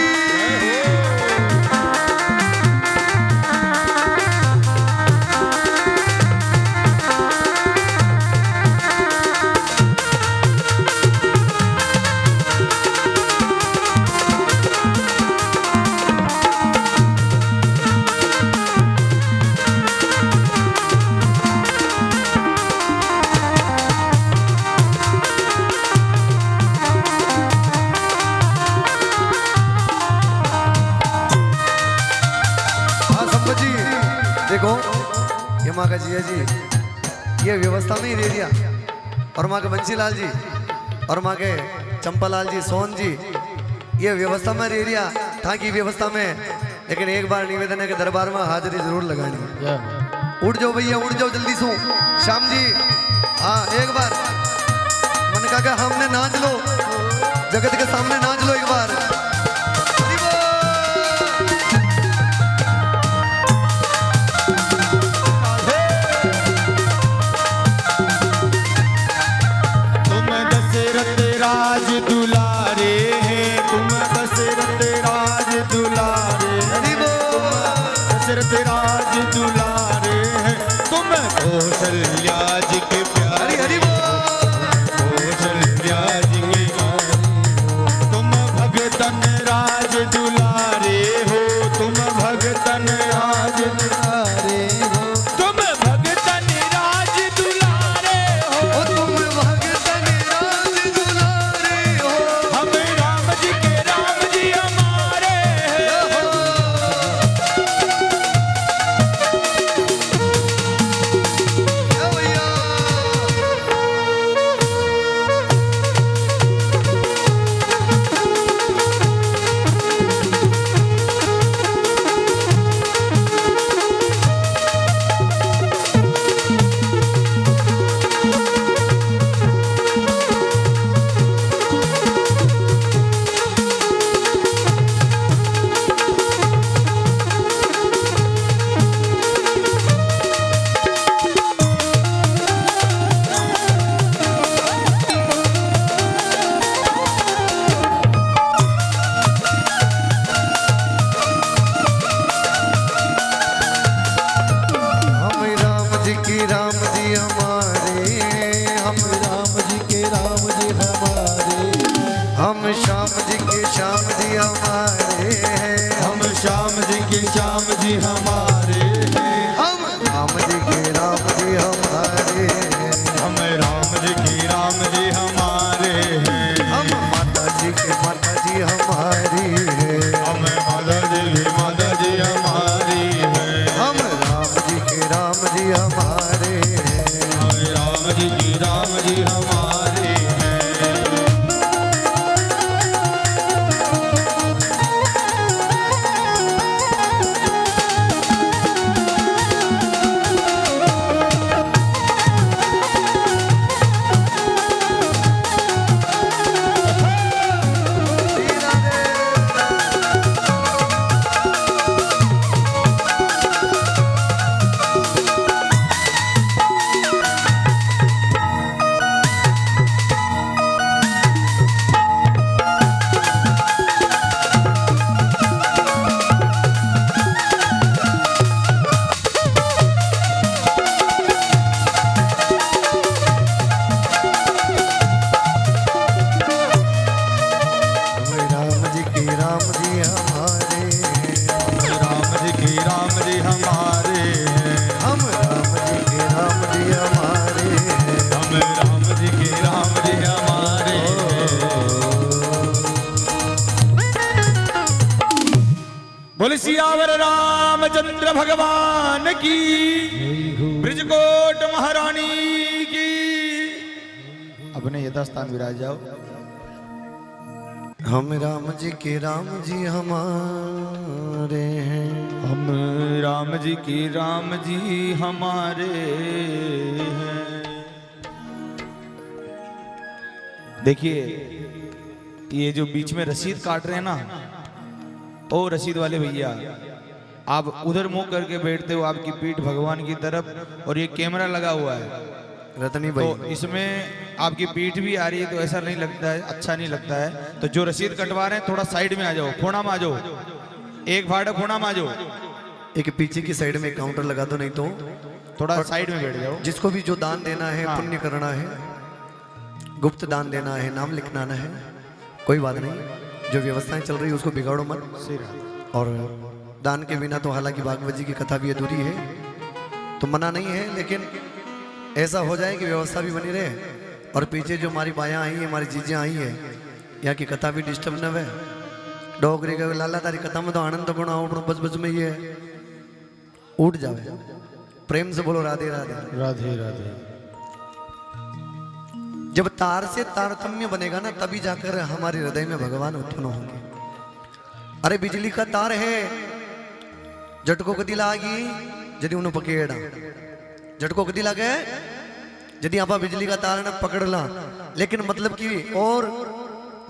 हाँ संपत जी देखो ये माँ का जिया जी ये व्यवस्था में ही दे दिया और माँ के बंसीलाल जी और माँ के चंपालाल जी सोहन जी ये व्यवस्था में दे दिया था की व्यवस्था में। लेकिन एक बार निवेदन है कि दरबार में हाजिरी जरूर लगानी। उठ जाओ भैया उठ जाओ जल्दी सो श्याम जी। हाँ एक बार मन का क्या हमने नाच लो जगत के सामने नाच लो एक बार। हरि बोल। तुम दशरथ राज दुलारे हैं। तुम दशरथ राज दुलारे हरि हैं। बोल। दशरथ राज दुलारे हैं। तुम कौशल्या जी के प्यारे। हरि हरि बोल। कौशल्या जी के प्यारे। तुम भगतन राज दुलारे हो। तुम भगतन राज दुलारे हो। तुम भगतन राज दुलारे हो। ओ तुम भगतन राज दुलारे हो। हम राम जी के राम जी हमारे हैं। या भैया हम राम जी की राम जी हमारे। हम राम जी के राम जी हमारे। हम श्याम जी के श्याम जी हमारे हैं। हम श्याम जी के श्याम जी हमारे हैं। हम राम जी के राम जी हमारे हैं। हम राम जी के राम जी हमारे हैं। हम माता जी के माता जी हमारी है। हम माता जी की माता जी हमारी हैं। हम राम जी के राम जी हमारे हैं। हम राम जी की राम जी हमारे हैं। सियावर रामचंद्र भगवान की, ब्रजकोट महारानी की। अपने यथास्थान विराज जाओ। हम राम जी के राम जी हमारे हैं, हम राम जी की राम जी हमारे हैं। देखिए ये जो बीच में रसीद काट रहे हैं ना, ओ रसीद वाले भैया, आप उधर मुंह करके बैठते हो, आपकी पीठ भगवान की तरफ और ये कैमरा लगा हुआ है, रतनी तो भाई इसमें आपकी पीठ भी आ रही है, तो ऐसा नहीं लगता है, अच्छा नहीं लगता है। तो जो रसीद कटवा रहे हैं थोड़ा साइड में आ जाओ, कोना में आ जाओ, एक फाटक कोना में आ जाओ, एक पीछे की साइड में काउंटर लगा दो, नहीं तो थोड़ा साइड में बैठ जाओ। जिसको भी जो दान देना है, हाँ। पुण्य करना है, गुप्त दान देना है, नाम लिखना है, कोई बात नहीं, जो व्यवस्थाएं चल रही है उसको बिगाड़ो मत। और दान के बिना तो हालांकि भागवत जी की कथा भी अधूरी है, तो मना नहीं है, लेकिन ऐसा हो जाए कि व्यवस्था भी बनी रहे और पीछे जो हमारी बायां आई है, हमारी चीजें आई है, यहाँ की कथा भी डिस्टर्ब न है। डोगरी का लाला तारी कथा में तो आनंद गुण बच बच में ये उठ जावे। प्रेम से बोलो राधे राधे। राधे राधे। जब तार से तारतम्य बनेगा ना, तभी जाकर हमारे हृदय में भगवान उत्पन्न होंगे। अरे बिजली का तार है, झटको कदी लागी यदि उन्हें पकेड़ा, झटको कदी लागे यदि आप बिजली का तार न पकड़ ला, लेकिन मतलब की और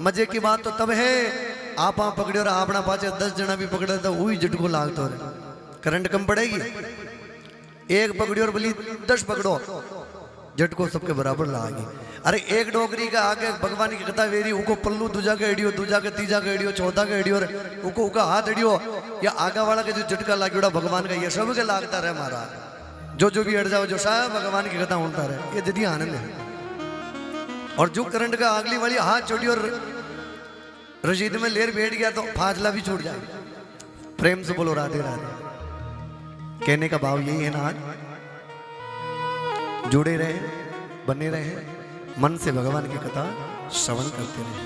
मजे की बात तो तब है आप पकड़े और आपना पाचे 10 जना भी पकड़े तो वही झटको लागतो रहे, करंट कम पड़ेगी। एक पकड़ो और बोली 10 पकड़ो, झटको सबके बराबर लागी। अरे एक डोगरी का आगे भगवान की कथा वेरी, उनको पल्लू दूजा का एडियो, दूजा का तीजा का एडियो, चौथा का एडियो, उनको उका हाथ एडियो या आगा वाला का जो झटका लागे भगवान का, ये सब के लागता रहे हमारा। जो भी हट जाओ, जो शायद भगवान की कथा होता रहे, ये जदी आनंद है। और जो करंट का अगली वाली हाथ छोड़ी और रशीद में लेर बैठ गया तो फाजला भी छूट जाए। प्रेम से बोलो राधे राधे। कहने का भाव यही है ना, आज जुड़े रहे, बने रहे, मन से भगवान की कथा श्रवण करते रहे।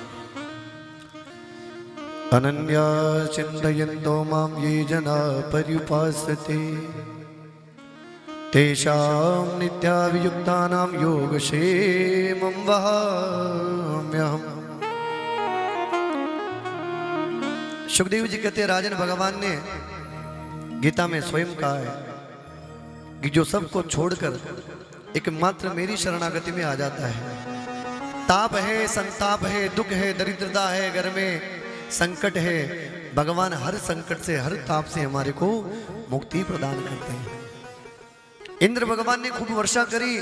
अनन्या चिन्तयन्तो मां ये जना पर्युपासते, तेषां नित्याभियुक्तानां योगक्षेमं वहाम्यहम्। सुखदेव जी कहते हैं, राजन भगवान ने गीता में स्वयं कहा है कि जो सबको छोड़कर एकमात्र मेरी शरणागति में आ जाता है, ताप है, संताप है, दुख है, दरिद्रता है, घर में संकट है, भगवान हर संकट से, हर ताप से हमारे को मुक्ति प्रदान करते हैं। इंद्र भगवान ने खूब वर्षा करी,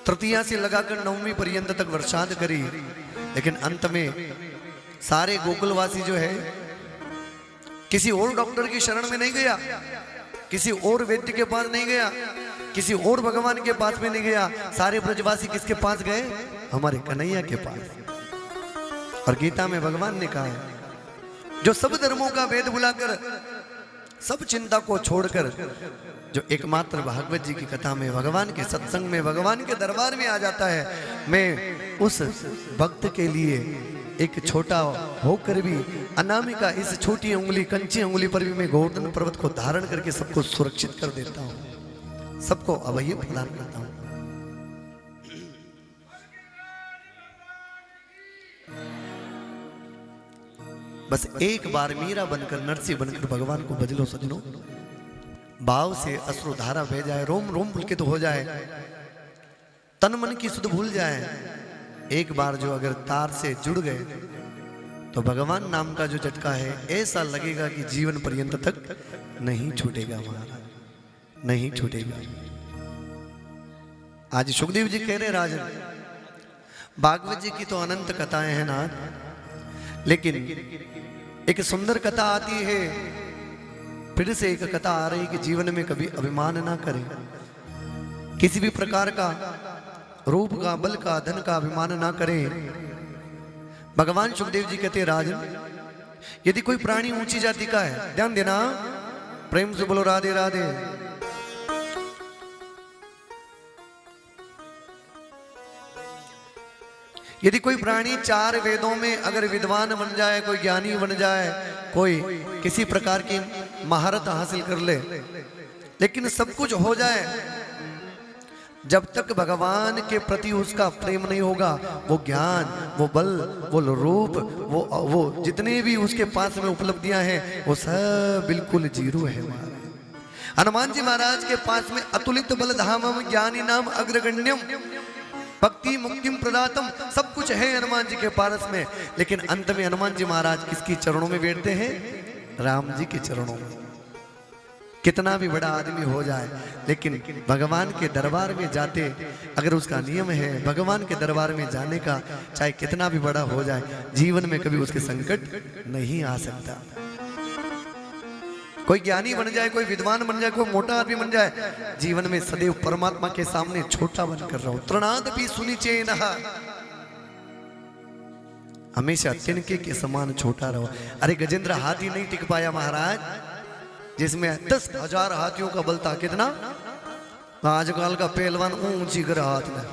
तृतीया से लगाकर नवमी पर्यंत तक वर्षांत करी, लेकिन अंत में सारे गोकुलवासी जो है किसी और डॉक्टर की शरण में नहीं गया, किसी और वैद्य के पास नहीं गया, किसी और भगवान के पास में नहीं गया, सारे ब्रजवासी किसके पास गए? हमारे कन्हैया के पास। और गीता में भगवान ने कहा है, जो सब धर्मों का भेद भुलाकर, सब चिंता को छोड़कर, जो एकमात्र भागवत जी की कथा में, भगवान के सत्संग में, भगवान के दरबार में आ जाता है, मैं उस भक्त के लिए एक छोटा होकर भी अनामिका इस छोटी उंगली, कंची उंगली पर भी मैं गोवर्धन पर्वत को धारण करके सबको सुरक्षित कर देता हूं, सबको अभय प्रदान करता हूं। बस एक बार मीरा बनकर, नरसिंह बनकर भगवान को भज लो सजनों, भाव से अश्रुधारा बह जाए, रोम रोम पुलकित हो जाए, तन मन की सुध भूल जाए। एक बार जो अगर तार से जुड़ गए तो भगवान नाम का जो झटका है ऐसा लगेगा कि जीवन पर्यंत तक नहीं छूटेगा, हमारा नहीं छूटेगा। आज सुखदेव जी कह रहे राजन, भागवत जी की तो अनंत कथाएं हैं ना, लेकिन एक सुंदर कथा आती है, फिर से एक कथा आ रही कि जीवन में कभी अभिमान ना करें, किसी भी प्रकार का रूप का, बल का, धन का अभिमान ना करें। भगवान सुखदेव जी कहते हैं, राजन यदि कोई प्राणी ऊंची जाति का है, ध्यान देना, प्रेम से बोलो राधे राधे, यदि कोई प्राणी 4 वेदों में अगर विद्वान बन जाए, कोई ज्ञानी बन जाए, कोई किसी प्रकार की महारत हासिल कर ले, लेकिन सब कुछ हो जाए, जब तक भगवान के प्रति उसका प्रेम नहीं होगा, वो ज्ञान, वो बल, वो रूप, वो जितने भी उसके पास में उपलब्धियां हैं, वो सब बिल्कुल जीरो है। हनुमान जी महाराज के पास में अतुलित बल धामम ज्ञानी नाम अग्रगण्यम भक्ति मुक्तिम प्रदातम सब कुछ है हनुमान जी के पास में, लेकिन अंत में हनुमान जी महाराज किसकी चरणों में बैठते हैं? राम जी के चरणों में। कितना भी बड़ा आदमी हो जाए, लेकिन भगवान के दरबार में जाते, अगर उसका नियम है भगवान के दरबार में जाने का, चाहे कितना भी बड़ा हो जाए, जीवन में कभी उसके संकट नहीं आ सकता। कोई ज्ञानी बन जाए, कोई विद्वान बन जाए, कोई मोटा आदमी बन जाए, जीवन में सदैव परमात्मा के सामने छोटा बनकर रहो। तृणाद भी सुनी चेन, हमेशा तिनके के समान छोटा रहो। अरे गजेंद्र हाथी नहीं टिक पाया महाराज, जिसमें 10,000 हाथियों का बल था। कितना? आजकल का पहलवान ऊंची कर हाथ में,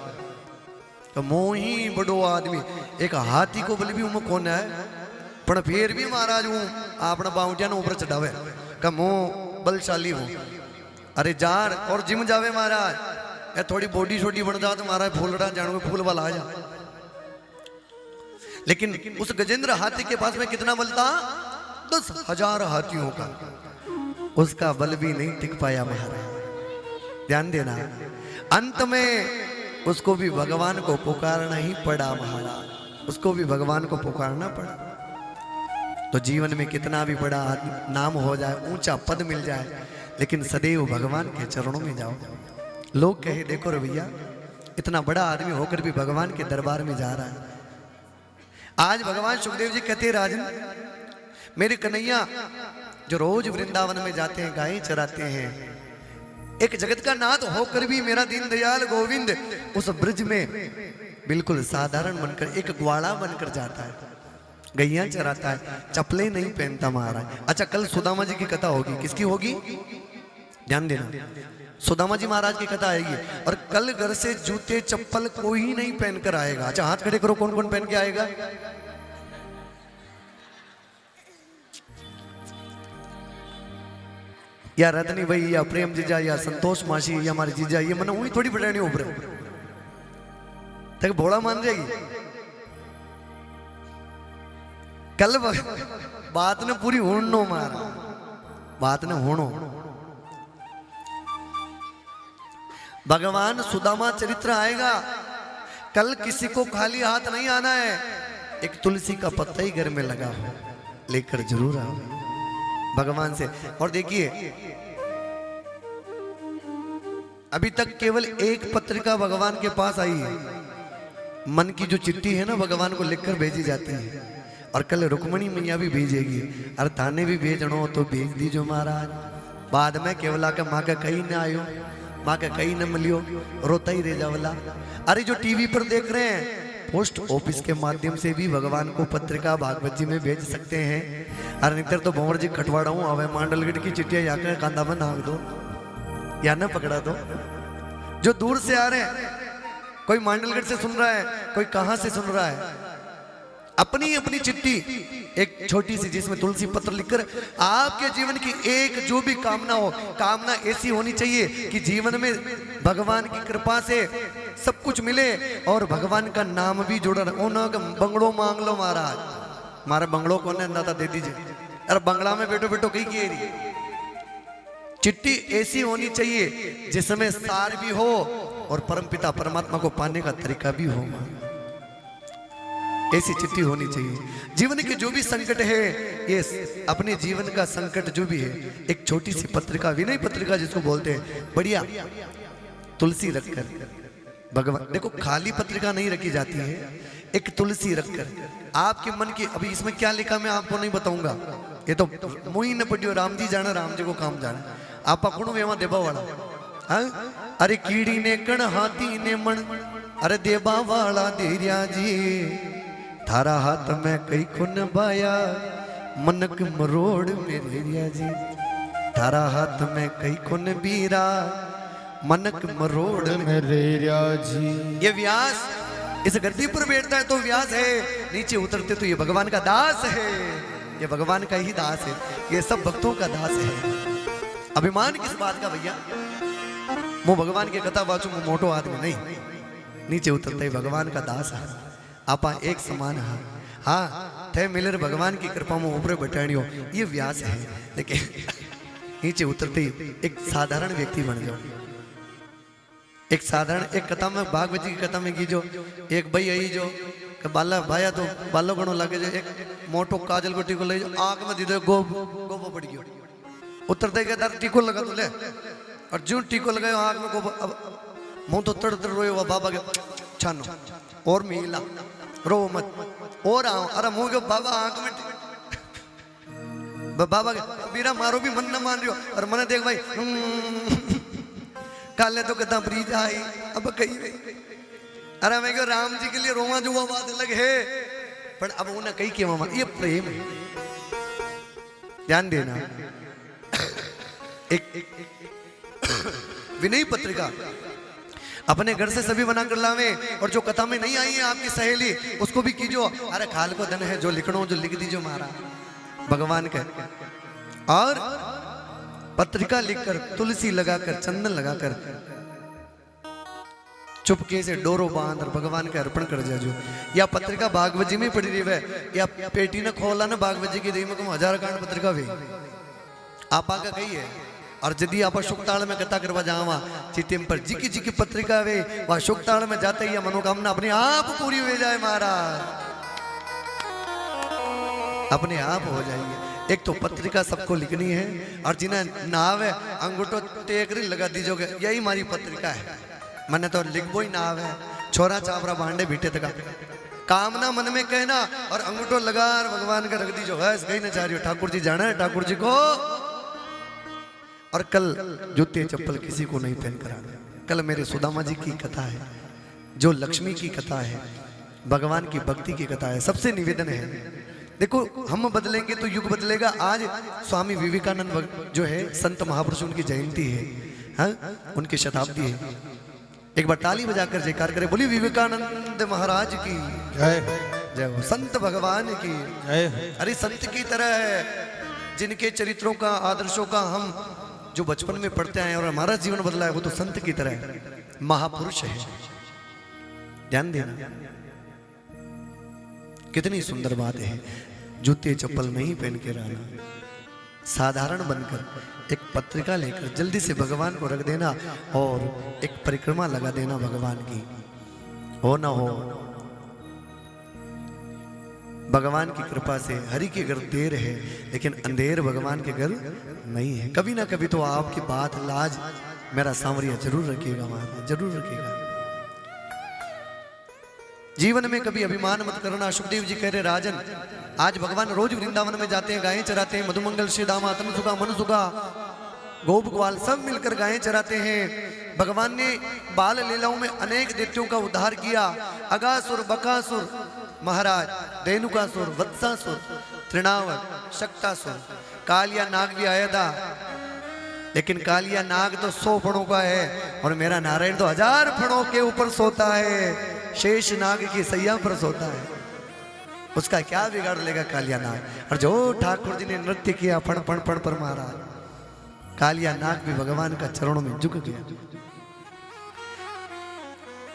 तो मोही बड़ो आदमी एक हाथी को बल भी उम कौन है, पर फिर भी महाराज हूं अपना बाउटिया ने ऊपर चढ़ावे का मुंह बलशाली हूं। अरे जार और जिम जावे महाराज, या थोड़ी बॉडी छोटी बन जा तो महाराज फूलड़ा जानो फूल वाला आ जा। लेकिन उस गजेंद्र हाथी के पास में कितना बल था? 10,000 हाथियों का। उसका बल भी नहीं टिक पाया महाराज। ध्यान देना, अंत में उसको भी भगवान को पुकारना ही पड़ा महाराज, उसको भी भगवान को पुकारना पड़ा। तो जीवन में कितना भी बड़ा नाम हो जाए, ऊंचा पद मिल जाए, लेकिन सदैव भगवान के चरणों में जाओ। लोग कहे देखो रे भैया, इतना बड़ा आदमी होकर भी भगवान के दरबार में जा रहा है। आज भगवान सुखदेव जी कहते, राजन मेरे कन्हैया जो रोज वृंदावन में जाते हैं, गायें चराते हैं, एक जगत का नाथ होकर भी मेरा दीन दयाल गोविंद उस ब्रज में बिल्कुल साधारण बनकर एक ग्वाला बनकर जाता है, गैया चराता है, चप्पलें नहीं पहनता महाराज। अच्छा, कल सुदामा जी की कथा होगी। किसकी होगी? ध्यान देना, सुदामा जी महाराज की कथा आएगी। और कल घर से जूते चप्पल कोई नहीं पहनकर आएगा। अच्छा, हाथ खड़े करो, कौन कौन पहन के आएगा? या रतनी भाई, या प्रेम जीजा, या संतोष मासी, या हमारे जीजा, ये मैंने वही थोड़ी बढ़ानी ऊपर तक भोला मान जाएगी। कल बात ने पूरी होनो मारा, बात ने होनो। भगवान सुदामा चरित्र आएगा। कल किसी को खाली हाथ नहीं आना है, एक तुलसी का पत्ता ही घर में लगा हो, लेकर जरूर आओ भगवान से। और देखिए, अभी तक केवल एक पत्रिका भगवान के पास आई है। मन की जो चिट्ठी है ना, भगवान को लिखकर भेजी जाती है। और कल रुक्मणी मैया भी भेजेगी, और ताने भी भेजनो तो भेज दीजो महाराज। बाद में केवला का माँ का कहीं न आयो, माँ का कहीं न मिलियो, रोता ही रह जावला। अरे जो टीवी पर देख रहे हैं, पोस्ट ऑफिस के माध्यम से भी भगवान को पत्रिका भागवत जी में भेज सकते हैं। अरे नितर तो भंवर जी खटवाड़ा हूँ, अब मांडलगढ़ की चिट्ठिया यहाँ कांदा में नाक दो या न पकड़ा दो। जो दूर से आ रहे हैं, कोई मांडलगढ़ से सुन रहा है, कोई कहां से सुन रहा है, अपनी अपनी चिट्ठी एक छोटी सी जिसमें तुलसी पत्र लिखकर आपके जीवन की एक जो भी कामना हो, कामना ऐसी होनी चाहिए कि जीवन में भगवान की कृपा से सब कुछ मिले और भगवान का नाम भी जुड़ा रहे। बंगलो मांग लो महाराज, हमारा बंगलो कौन है अंदाजा दे दीजिए। अरे बंगला में बैठो बैठो कहीं की रही। चिट्ठी ऐसी होनी चाहिए जिसमें सार भी हो और परमपिता परमात्मा को पाने का तरीका भी हो। ऐसी चिट्ठी होनी चाहिए। जीवन के जो भी संकट है, ये अपने जीवन का संकट जो भी है, एक छोटी सी पत्रिका, विनय पत्रिका जिसको बोलते हैं, बढ़िया तुलसी रखकर भगवान, देखो खाली पत्रिका नहीं रखी जाती है, एक तुलसी रखकर आपके मन की, अभी इसमें क्या लिखा मैं आपको नहीं बताऊंगा, ये तो मुई न पड़ियो, राम जी जाना, राम जी को काम जाना। आप पकड़ो वेवा देबा वाला, हाँ? अरे कीड़ी ने कण हाथी ने मन, अरे देबा वाला देरिया जी, थारा हाथ में कई खुन बाया, मनक मरोड़ मेरे रिया जी, थारा हाथ में कई खुन बीरा, मनक मरोड़ मेरे रिया जी। ये व्यास इस गद्दी पर बैठता है तो व्यास है, नीचे उतरते तो ये भगवान का दास है, ये भगवान का ही दास है, ये सब भक्तों का दास है। अभिमान किस बात का भैया, वो भगवान की कथा बाचू मु मोटो आदमी नहीं, नीचे उतरते ही भगवान का दास है, आपा एक समान है। हाँ थे मिलर भगवान की कृपा में ऊपर बैठाणियो ये व्यास है, लेकिन नीचे उतरते ही एक साधारण व्यक्ति बन जाओ। एक साधारण एक कथा में भागवत जी की कथा में की जो एक भाई आई जो बाला भाया तो बालो गणो लगे जो एक मोटो काजल को टीको ले जो आंख में दीदो गोबो पड़ गयो, उतरते के दर टीको लगा तो ले, और जो टीको लगायो आंख में गोबो, अब मुंह तो तड़ तड़ रोयो बाबा के छानो और मिला रो मत और आओ, अरे मुंह के बाबा आंख में बाबा के मेरा मारो भी मन न मान रही हो, और मैंने देख भाई काले तो कदा ब्रीज आई अब कही नहीं, अरे मैं क्यों राम जी के लिए रोमा जो बात अलग है, पर अब उन्हें कही के मामा ये प्रेम है, ध्यान देना। एक विनय पत्रिका अपने घर से सभी बना कर लावे, और जो कथा में नहीं आई है आपकी सहेली उसको भी कीजो, अरे खाल को धन है जो लिखणो जो लिख दीजो मारा भगवान का। और पत्रिका लिखकर तुलसी लगाकर चंदन लगाकर चुपके से डोरो बांध और भगवान के अर्पण कर जाजो। या पत्रिका भागवत जी में पड़ी रही है, या पेटी ने खोला ना भागवत जी की देवी में 1000 कांड पत्रिका भी आपा का कही है। और यदि आप शुक्ताल में कथा करवा जावा चिटिम पर जी की पत्रिका वे वह शुक्ताल में जाते ही मनोकामना अपने आप पूरी हो जाए महाराज, अपने आप हो जाएगी। एक तो पत्रिका सबको लिखनी है, और जिन्हें नाव है अंगूठो टेकरी लगा दीजोगे यही हमारी पत्रिका है, मैंने तो लिखबो ही नाव है, छोरा चावरा भांडे भीटे तक कामना मन में कहना और अंगूठो लगा भगवान का रख दीजो, बस कहीं ना चाह रही हो ठाकुर जी जाना है ठाकुर जी को। और कल जूते चप्पल किसी को नहीं पहन कर आना। कल मेरे सुदामा जी की कथा है, जो लक्ष्मी की कथा है, भगवान की भक्ति की कथा है। सबसे निवेदन है, देखो हम बदलेंगे तो युग बदलेगा। आज स्वामी विवेकानंद जो है संत महापुरुष, उनकी जयंती है, हाँ उनकी शताब्दी है। एक बार ताली बजाकर जयकार करे, बोली विवेकानंद महाराज की जय, जय हो संत भगवान की जय। अरे संत की तरह है जिनके चरित्रों का आदर्शों का हम जो बचपन में पढ़ते आए और हमारा जीवन बदला है, वो तो संत की तरह है, महापुरुष है। ध्यान देना, कितनी सुंदर बात है। जूते चप्पल नहीं पहन के रहना, साधारण बनकर एक पत्रिका लेकर जल्दी से भगवान को रख देना और एक परिक्रमा लगा देना भगवान की। हो ना हो, भगवान की कृपा से हरि के घर देर है, लेकिन अंधेर भगवान के घर नहीं है। कभी ना कभी तो आपकी बात लाज मेरा सांवरिया जरूर रखिएगा, महाराज जरूर रखिएगा। जीवन में कभी अभिमान मत करना। सुखदेव जी कह रहे राजन, आज भगवान रोज वृंदावन में जाते हैं, गायें चराते हैं, मधुमंगल श्री दामा तनुसुगा मनुसुगा गोप ग्वाल सब मिलकर गायें चराते हैं। भगवान ने बाल लीलाओं में अनेक दैत्यों का उद्धार किया, अगासुर, बकासुर, महाराज धेनुकासुर, वत्सासुर, तृणावत, शक्तासुर, कालिया नाग भी आया था, लेकिन कालिया नाग तो 100 फणों का है और मेरा नारायण तो 1000 फणों के ऊपर सोता है, शेष नाग की सैया पर सोता है, उसका क्या बिगाड़ लेगा कालिया नाग। और जो ठाकुर जी ने नृत्य किया फण फण फण पर महाराज, कालिया नाग भी भगवान का चरणों में झुक गया।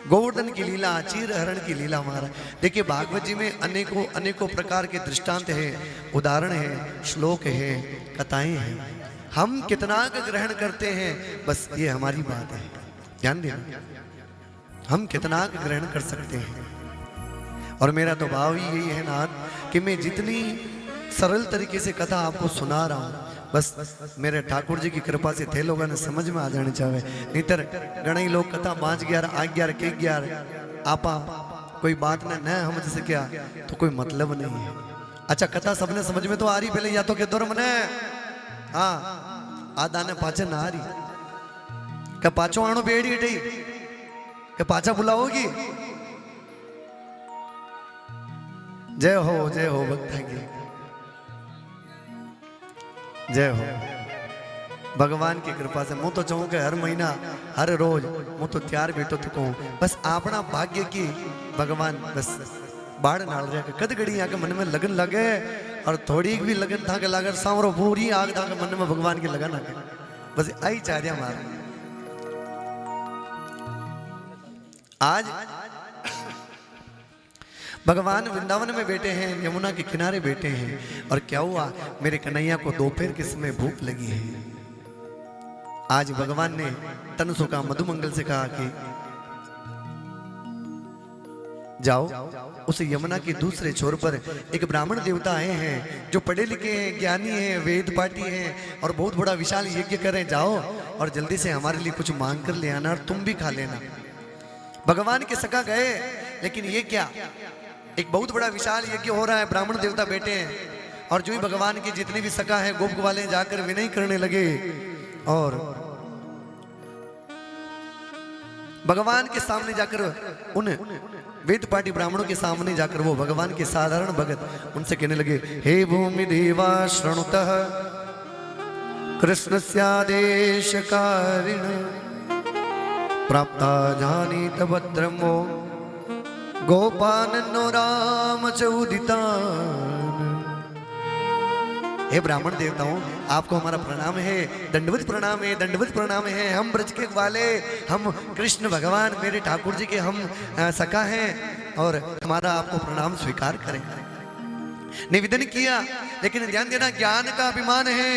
गोवर्धन की लीला, चीर हरण की लीला महाराज। देखिए भागवत जी में अनेकों अनेकों प्रकार के दृष्टांत है, उदाहरण है, श्लोक है, कथाएं हैं। हम कितना ग्रहण करते हैं बस ये हमारी बात है, ध्यान देना, हम कितना ग्रहण कर सकते हैं। और मेरा तो भाव ही यही है नाथ कि मैं जितनी सरल तरीके से कथा आपको सुना रहा हूं, बस मेरे ठाकुर जी की कृपा से थे लोगों ने समझ में आ जाने चाहिए। नहीं तो गणई लोग कथा 5 11 8 11 के 11 आपा कोई बात न समझ से क्या तो कोई मतलब नहीं है। अच्छा कथा सबने समझ में तो आ रही, पहले या तो के दौर मने हाँ आदा ने पाचे ना आ रही क्या पाचो आणो बेड़ी हटी क्या पाचा बुलाओगी। जय हो भक्ता की जय हो। भगवान की कृपा से मैं तो चाहूँ कि हर महीना हर रोज मैं तो त्यार बैठो तो कहूँ बस अपना भाग्य की भगवान बस बाढ़ नाल रहा कद घड़ी आके मन में लगन लगे और थोड़ी भी लगन था के लागर सांवरो पूरी आग था के मन में भगवान की लगन आके बस आई चाह मार। आज भगवान वृंदावन में बैठे हैं, यमुना के किनारे बैठे हैं और क्या हुआ मेरे कन्हैया को दोपहर के समय भूख लगी है। आज भगवान ने तनसुका मधुमंगल से कहा कि जाओ उस यमुना के दूसरे छोर पर एक ब्राह्मण देवता आए हैं जो पढ़े लिखे हैं, ज्ञानी हैं, वेद पाठी हैं और बहुत बड़ा विशाल यज्ञ करें, जाओ और जल्दी से हमारे लिए कुछ मांग कर ले आना और तुम भी खा लेना। भगवान के सखा गए, लेकिन ये क्या, एक बहुत बड़ा विशाल यज्ञ हो रहा है, ब्राह्मण देवता बैठे हैं और जो ही भगवान के जितने भी सखा है गोप वाले जाकर विनय करने लगे और भगवान के सामने जाकर उन वेद पाठी ब्राह्मणों के सामने जाकर वो भगवान के साधारण भगत उनसे कहने लगे, हे भूमि देवा श्रणुतः कृष्णस्यादेश कारिण प्राप्ता जानीत भद्रमो गोपाननो राम चौदितान। हे ब्राह्मण देवताओं, आपको हमारा प्रणाम है, दंडवत प्रणाम है, दंडवत प्रणाम है। हम ब्रज के वाले, हम कृष्ण भगवान मेरे ठाकुर जी के हम सखा हैं और हमारा आपको प्रणाम स्वीकार करें। निवेदन किया, लेकिन ध्यान देना ज्ञान का अभिमान है,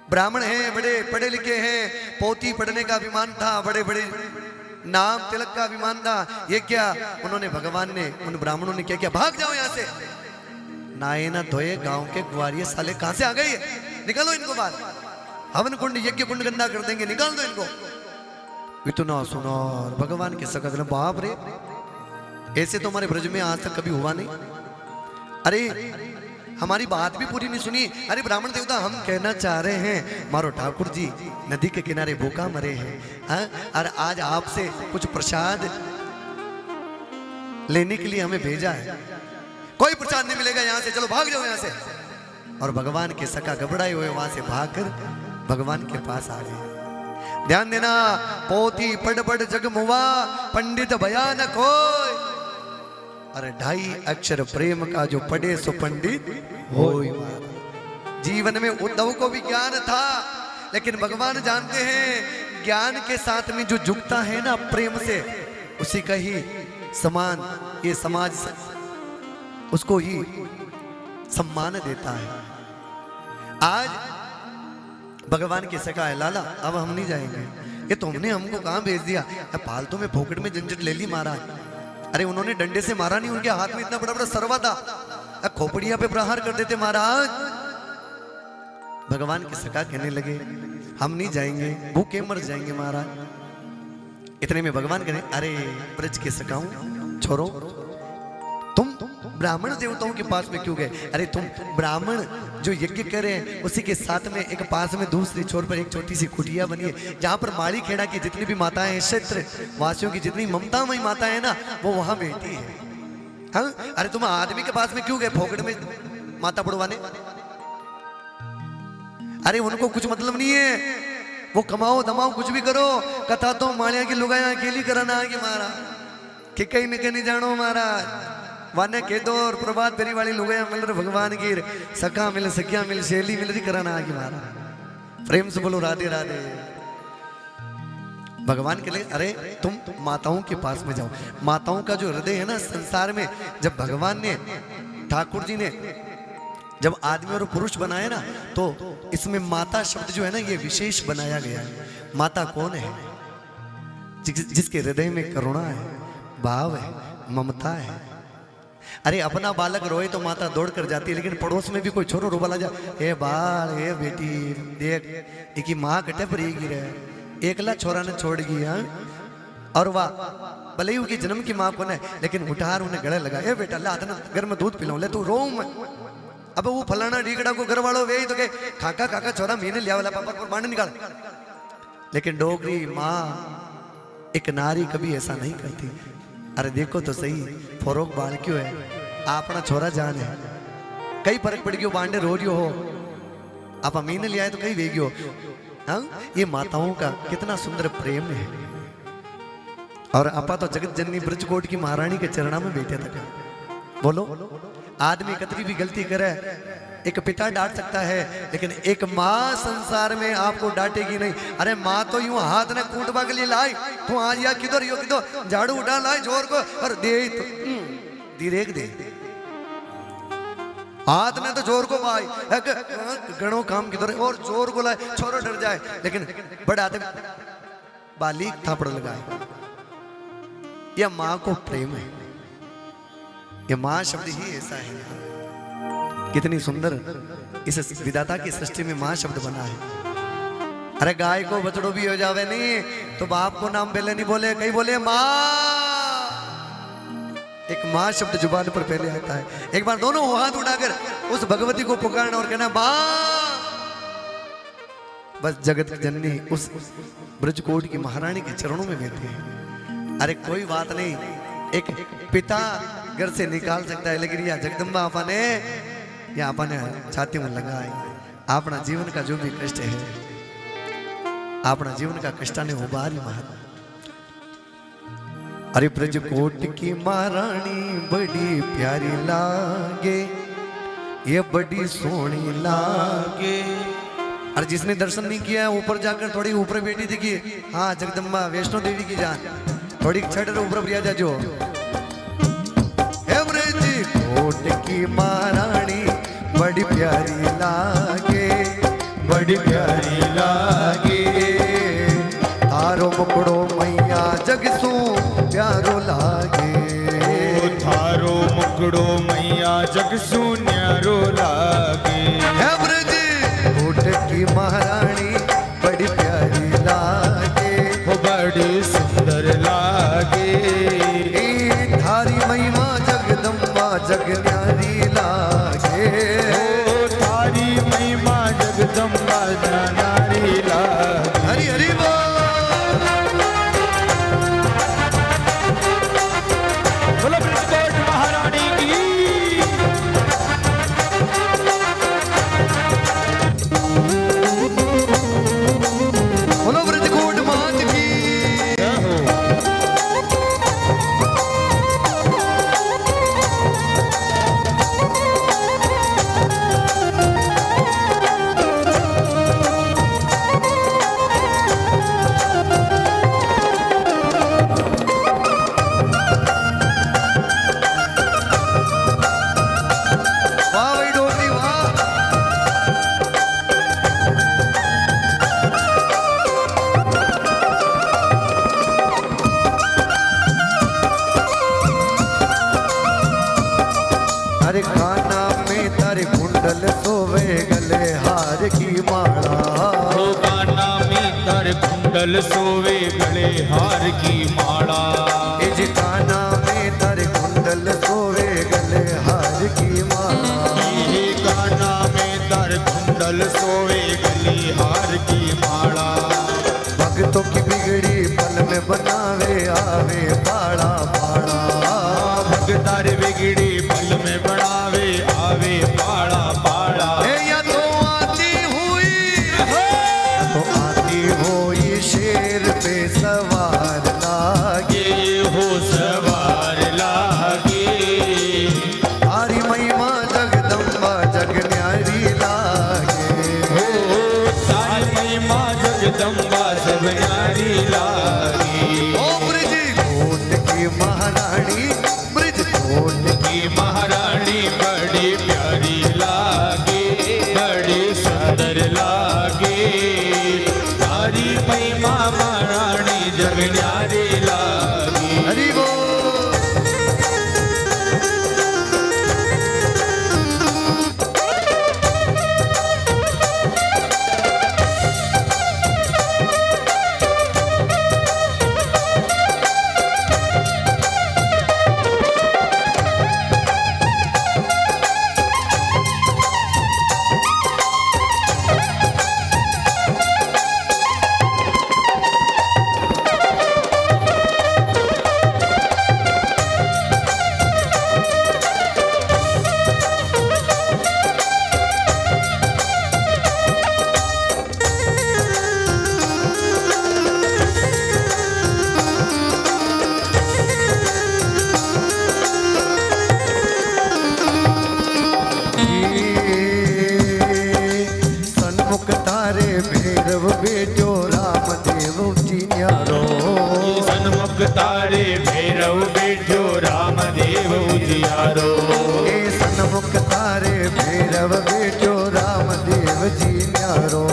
ब्राह्मण हैं, बड़े पढ़े लिखे हैं, पोथी पढ़ने का अभिमान था, बड़े बड़े नाम तिलक का अभिमान था। ये क्या, उन्होंने भगवान ने उन ब्राह्मणों ने क्या किया, भाग जाओ यहाँ से, नाए ना धोए गांव के ग्वारिये साले कहां से आ गए, निकालो इनको बाहर, हवन कुंड यज्ञ कुंड गंदा कर देंगे, निकाल दो इनको। इतना सुनो और भगवान के सकत, बाप रे ऐसे तो हमारे ब्रज में आज तक कभी हुआ नहीं। अरे हमारी बात भी पूरी नहीं सुनी। अरे ब्राह्मण देवता, हम कहना चाह रहे हैं मारो ठाकुर जी नदी के किनारे भूखा मरे हैं और आज आपसे कुछ प्रसाद लेने के लिए हमें भेजा है, कोई प्रसाद नहीं मिलेगा यहाँ से, चलो भाग जाओ यहाँ से। और भगवान के सखा घबराए हुए वहां से भागकर भगवान के पास आ गए। ध्यान देना, पोथी पढ़ पढ़ जग मुआ पंडित भयानक हो, अरे 2.5 अक्षर प्रेम का जो पढ़े सो पंडित हो। जीवन में उद्धव को भी ज्ञान था, लेकिन भगवान जानते हैं ज्ञान के साथ में जो झुकता है ना प्रेम से, उसी का ही समान ये समाज उसको ही सम्मान देता है। आज भगवान के सखा है, लाला अब हम नहीं जाएंगे, ये तुमने हमको कहां भेज दिया, फालतू में फोकट में झंझट ले ली मारा। अरे उन्होंने डंडे से मारा नहीं, उनके हाथ में इतना बड़ा बड़ा सरवा था, खोपड़िया पे प्रहार कर देते महाराज। भगवान के सखा कहने लगे, हम नहीं जाएंगे, भूखे मर जाएंगे महाराज। इतने में भगवान कहने, अरे ब्रज के सखाऊं छोड़ो, तुम ब्राह्मण देवताओं के पास में क्यों गए? अरे तुम ब्राह्मण जो यज्ञ करे उसी के साथ में एक पास में दूसरी छोर पर एक छोटी सी कुटिया बनी है, जहां पर माड़ी खेड़ा की जितनी भी माताएं हैं, क्षेत्र वासियों की जितनी ममतामयी माताएं हैं ना, वो वहां बैठी है। हाँ, अरे तुम आदमी के पास में क्यों गए फोकट में माता बुड़वाने? अरे उनको कुछ मतलब नहीं है, वो कमाओ दमाओ कुछ भी करो, कथा तो मालिया की लुगाया अकेली कराना है कि मारा कि कहीं न कहीं जानो महाराज वाने के दो और प्रभात फेरी वाली लुगाया मिल रहे भगवान की, सखा मिल सखिया मिल शैली मिल रही कराना आगे मारा। प्रेम से बोलो राधे राधे। भगवान के लिए, अरे तुम माताओं के पास में जाओ। माताओं का जो हृदय है ना संसार में, जब भगवान ने ठाकुर जी ने जब आदमी और पुरुष बनाए ना, तो इसमें माता शब्द जो है ना ये विशेष बनाया गया है। माता कौन है? जिसके हृदय में करुणा है, भाव है, ममता है। अरे अपना बालक रोए तो माता दौड़ कर जाती है, लेकिन पड़ोस में भी कोई छोरो रो बोला जा, ए बाल ए बेटी देख एक माँ कटे पर गिरे, एकला छोरा ने छोड़ गया। और वाह भले ही उनकी जन्म की माँ कौन है, लेकिन उठार उन्हें गले लगा, ए बेटा ला ना घर में दूध पिलाऊं, ले तू रो मैं। अब वो फलाना ढीकड़ा को घर वालों वे तो के काका काका छोरा मीने लिया वाला पापा पर बांध निकाल। लेकिन डोगरी माँ एक नारी कभी ऐसा नहीं करती। अरे देखो तो सही, फरोक बाल क्यों है, अपना छोरा जान है, कई फर्क पड़ गयो बांडे रो रियो हो, आप अमीन लिया है तो कहीं वेगियो। हाँ, ये माताओं का कितना सुंदर प्रेम है। और आपा तो जगत जननी ब्रजकोट की महारानी के चरणा में बैठे थे। बोलो, आदमी कतरी भी गलती करे, एक पिता डांट सकता है, लेकिन एक माँ संसार में आपको डांटेगी नहीं। अरे माँ तो यूं हाथ ने कूटवा के लिए लाई, तू आज या किधर यो किधर झाड़ू उठा लाई जोर को और दे तो दिरेक दे, हाथ ने तो जोर को भाई गणों काम किधर और जोर को लाए, छोरो डर जाए, लेकिन बड़े आते बालिक थापड़ लगाए। यह माँ को प्रेम है, यह माँ शब्द ही ऐसा है। कितनी सुंदर इस विधाता की सृष्टि में माँ शब्द बना है। अरे गाय को बछड़ो भी हो जावे नहीं तो बाप को नाम पहले नहीं बोले, कहीं बोले माँ। एक माँ शब्द जुबान पर पहले आता है। एक बार दोनों हाथ उठाकर उस भगवती को पुकारना और कहना माँ। बस जगत जननी उस ब्रजकोट की महारानी के चरणों में बैठे हैं। अरे कोई बात नहीं, एक पिता घर से निकाल सकता है, लेकिन यह जगदम्बा आपा ने छाती में लगाए। अपना जीवन का जो भी कष्ट है, अपना जीवन का कष्ट ने उबारी महाराज। अरे ब्रजकोट की महारानी बड़ी प्यारी लागे, ये बड़ी सोहनी लागे। अरे जिसने दर्शन नहीं किया ऊपर जाकर थोड़ी ऊपर बैठी देखिए, हाँ जगदम्बा वैष्णो देवी की जान, थोड़ी छड़ ऊपर प्रिया जाजो। ब्रजकोट की महारानी बड़ी प्यारी लागे, बड़ी प्यारी लागे। तारो मुकड़ो मैया जगसू प्यारो लागे, थारो मुकड़ो मैया जगसू न्यारो लागे। ब्रजकोट की महारानी बड़ी प्यारी लागे, बड़ी सुंदर लागे। थारी महिमा जगदम्बा जग न्यारी लागे, थारी महिमा जगदम्बा न्यारी लागे। हरि हरि बोलो ब्रजकोट महारानी की। बोलो ब्रजकोट मात की। अरे खाना में तारे कुंडल सोवे गले हार की माला, काना में तारे कुंडल सोवे गले हार की माला। इज खाना में तारे कुंडल सोवे गले हार की माला, ये काना में तारे कुंडल सोवे गले हार की माला। भक्तों की बिगड़ी पल में बनावे आवे पाड़ा पाड़ा, भगतार बिगड़ी पल में बनावे आवे पाड़ा पाड़ा। या तो आती हुई शेर पे सवार लागे, ये हो सवार लागे। तारी महिमा जगदम्बा जग न्यारी लागे, हो तारी महिमा जगदम्बा सब न्यारी लागे। ओ ब्रजकोट की महारानी, ब्रजकोट की भैरव बैठो रामदेव उजियारो। ए सन्मुख तारे भैरव बैठो रामदेव जी न्यारो।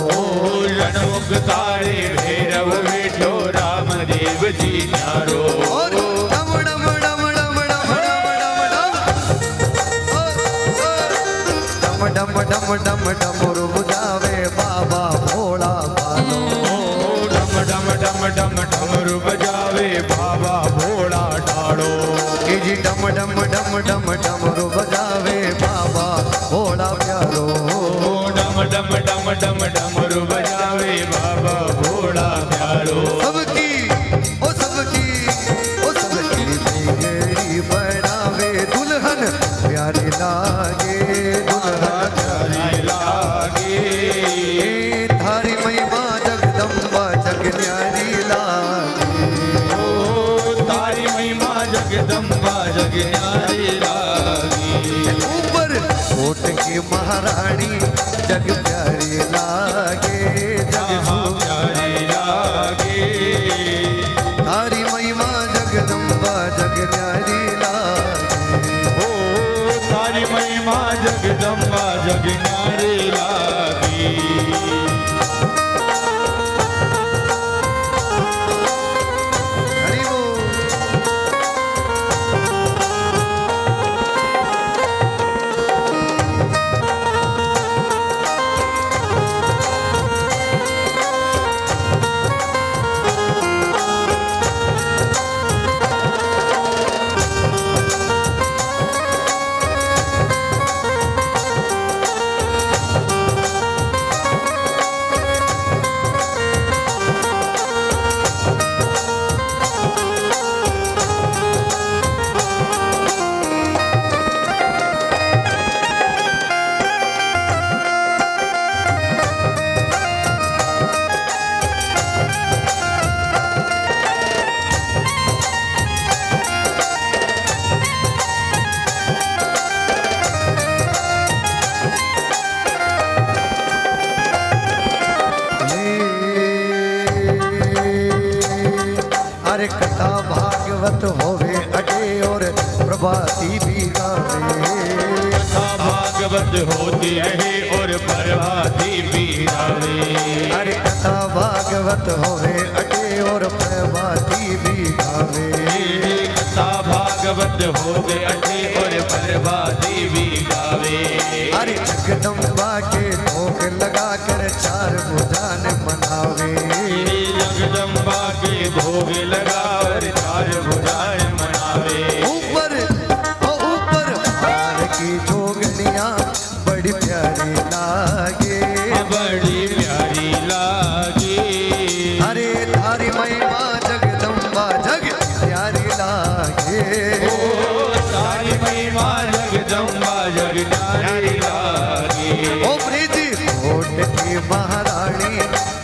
रणमुख तारे भैरव बैठो रामदेव जी न्यारो। और डम डम डम डम डम डम डम डम डम डमरू बजावे बाबा भोला भालो। डम डम डम डम डमरू बजावे बाबा भोला ढालो। ए जी डम डम डम डम डमरू बजावे बाबा भोला प्यारो। डम डम डम डम डमरू बजावे बाबा भोला प्यारो। सबकी ओ सबकी बेगड़ी बनावे दुल्हन प्यारी लागे दुल्हन प्यारी लागे। थारी महिमा जगदम्बा जग न्यारी लागे। ओ तारी महिमा जगदम्बा जग न्यारी लागे। ऊपर कोट की महारानी जग प्यारी लागे जग प्यारी लागे। थारी महिमा जगदम्बा जग न्यारी लागे। ओ तारी महिमा जगदम्बा जग न्यारी लागे। हरि बोल। अरे कथा भागवत होवे अटे और प्रभाती भी गावे। कथा भागवत होती है और प्रभाती भी गावे। अरे कथा भागवत होवे अटे और प्रभाती भी गावे। कथा भागवत होवे अटे और प्रभाती भी गावे। अरे जगदम्बा के भोग लगा कर चार भुजान मनावे। जगदम्बा के भोग लगा और चार भुजाएं मनावे। ऊपर हार की जोगनिया बड़ी प्यारी लागे बड़ी प्यारी लागे। अरे थारी महिमा जगदम्बा जग प्यारी लागे। ओ तारी महिमा जगदम्बा जग न्यारी लागे। ओ ब्रिज कोट की महारानी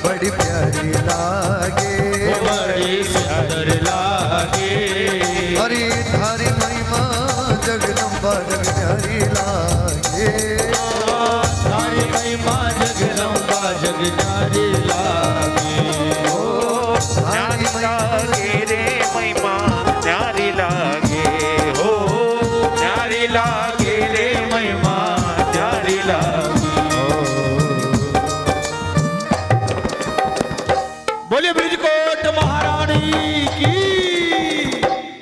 बड़ी प्यारी लागे बड़ी सुंदर लागे। अरे थारी महिमा जगदम्बा जग प्यारी लागे। तारी महिमा जगदम्बा जग न्यारी लागे। ओ थारी महिमा रे महिमा न्यारी लागे हो न्यारी लागे रे महिमा न्यारी लागे। बोले ब्रिजकोट महारानी की,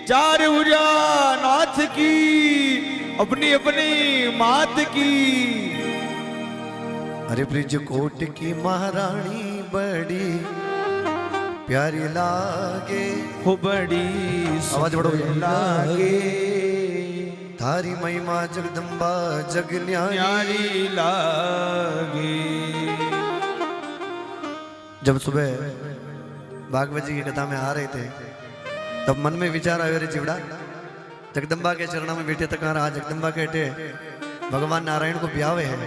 चार भुजा नाथ की, अपनी अपनी मात की। अरे ब्रिज कोट की महारानी बड़ी प्यारी लागे। हो बड़ी आवाज बढ़ो भैया। लागे। थारी महिमा जगदम्बा जग न्यारी। न्यारी लागे। जब सुबह भागवत जी की कथा में आ रहे थे तब मन में विचार आयो रे चिवड़ा जगदम्बा के चरणों में बैठे तक रहा जगदम्बा कहते भगवान नारायण को ब्यावे है।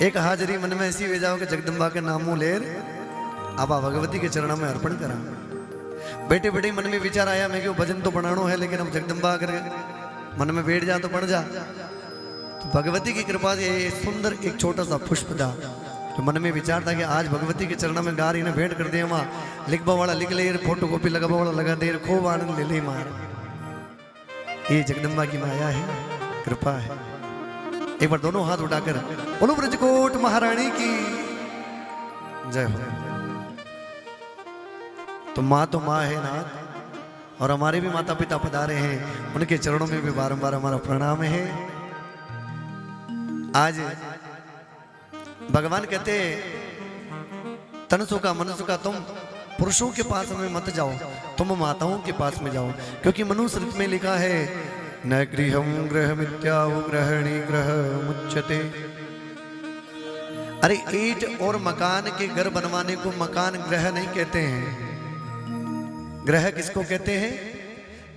एक हाजरी मन में ऐसी वे जाओ कि जगदम्बा के नामों लेर आपा भगवती के चरणों में अर्पण करा। बैठे बैठे मन में विचार आया मैं क्यों भजन तो बनानो है लेकिन अब जगदम्बा अगर मन में बैठ जा तो पड़ जा। तो भगवती की कृपा से सुंदर एक छोटा सा पुष्प था तो मन में विचार था कि आज भगवती के चरणों में गा रही ने भेंट कर दिया माँ लिखवा वाला लिख ले फोटो कॉपी लगा वाला लगा दे खूब आनंद ले ले मार। ये जगदम्बा की माया है, कृपा है। एक बार दोनों हाथ उठाकर बोलो ब्रजकोट महारानी की जय हो। तो माँ है नाथ, और हमारे भी माता पिता पधारे हैं, उनके चरणों में भी बारंबार हमारा प्रणाम है। आज भगवान कहते तनसु का मनसु का तुम पुरुषों के पास में मत जाओ, तुम माताओं के पास में जाओ, क्योंकि मनुस्मृति में लिखा है न गृहम गृह मिथ्याहु गृहणी ग्रह मुच्यते। अरे ईंट और मकान के घर बनवाने को मकान ग्रह नहीं कहते हैं। ग्रह किसको कहते हैं?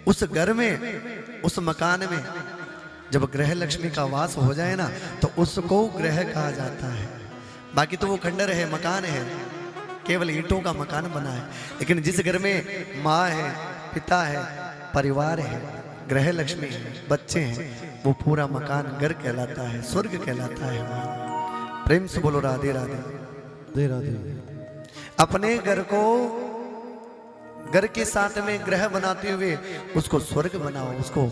उस घर में, उस मकान में जब ग्रह लक्ष्मी का वास हो जाए ना तो उसको ग्रह कहा जाता है। बाकी तो वो खंडर है, मकान है, केवल ईंटों का मकान बना है। लेकिन जिस घर में माँ है, पिता है, परिवार है, ग्रह लक्ष्मी है, बच्चे हैं, वो पूरा मकान घर कहलाता है, स्वर्ग कहलाता है। प्रेम से बोलो राधे राधे राधे राधे। अपने घर को घर के साथ में ग्रह बनाते हुए उसको स्वर्ग बनाओ, उसको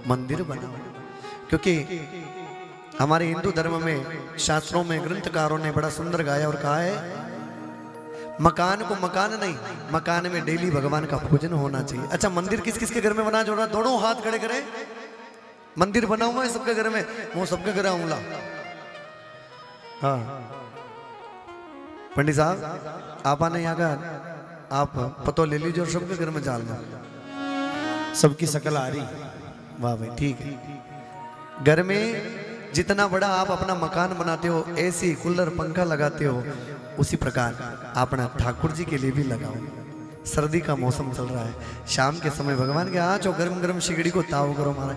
मंदिर बनाओ। क्योंकि हमारे हिंदू धर्म में शास्त्रों में ग्रंथकारों ने बड़ा सुंदर गाया और कहा है मकान को मकान नहीं, मकान में डेली भगवान का पूजन होना चाहिए। अच्छा मंदिर किस किस के घर में बना जोड़ा? दोनों हाथ खड़े करें। मंदिर बना हुआ है सबके घर में, वो सबके घर आऊंगा। हाँ पंडित साहब आप आने यहाँ का आप पतो ले लीजिए और सबके घर में डाल दो। सबकी शकल आ रही। वाह भाई ठीक है। घर में जितना बड़ा आप अपना मकान बनाते हो, एसी कूलर पंखा लगाते हो, उसी प्रकार अपना ठाकुर जी के लिए भी लगाओ। सर्दी का मौसम चल रहा है, शाम के समय भगवान के आज गरम गरम सिगड़ी को ताव करो महाराज,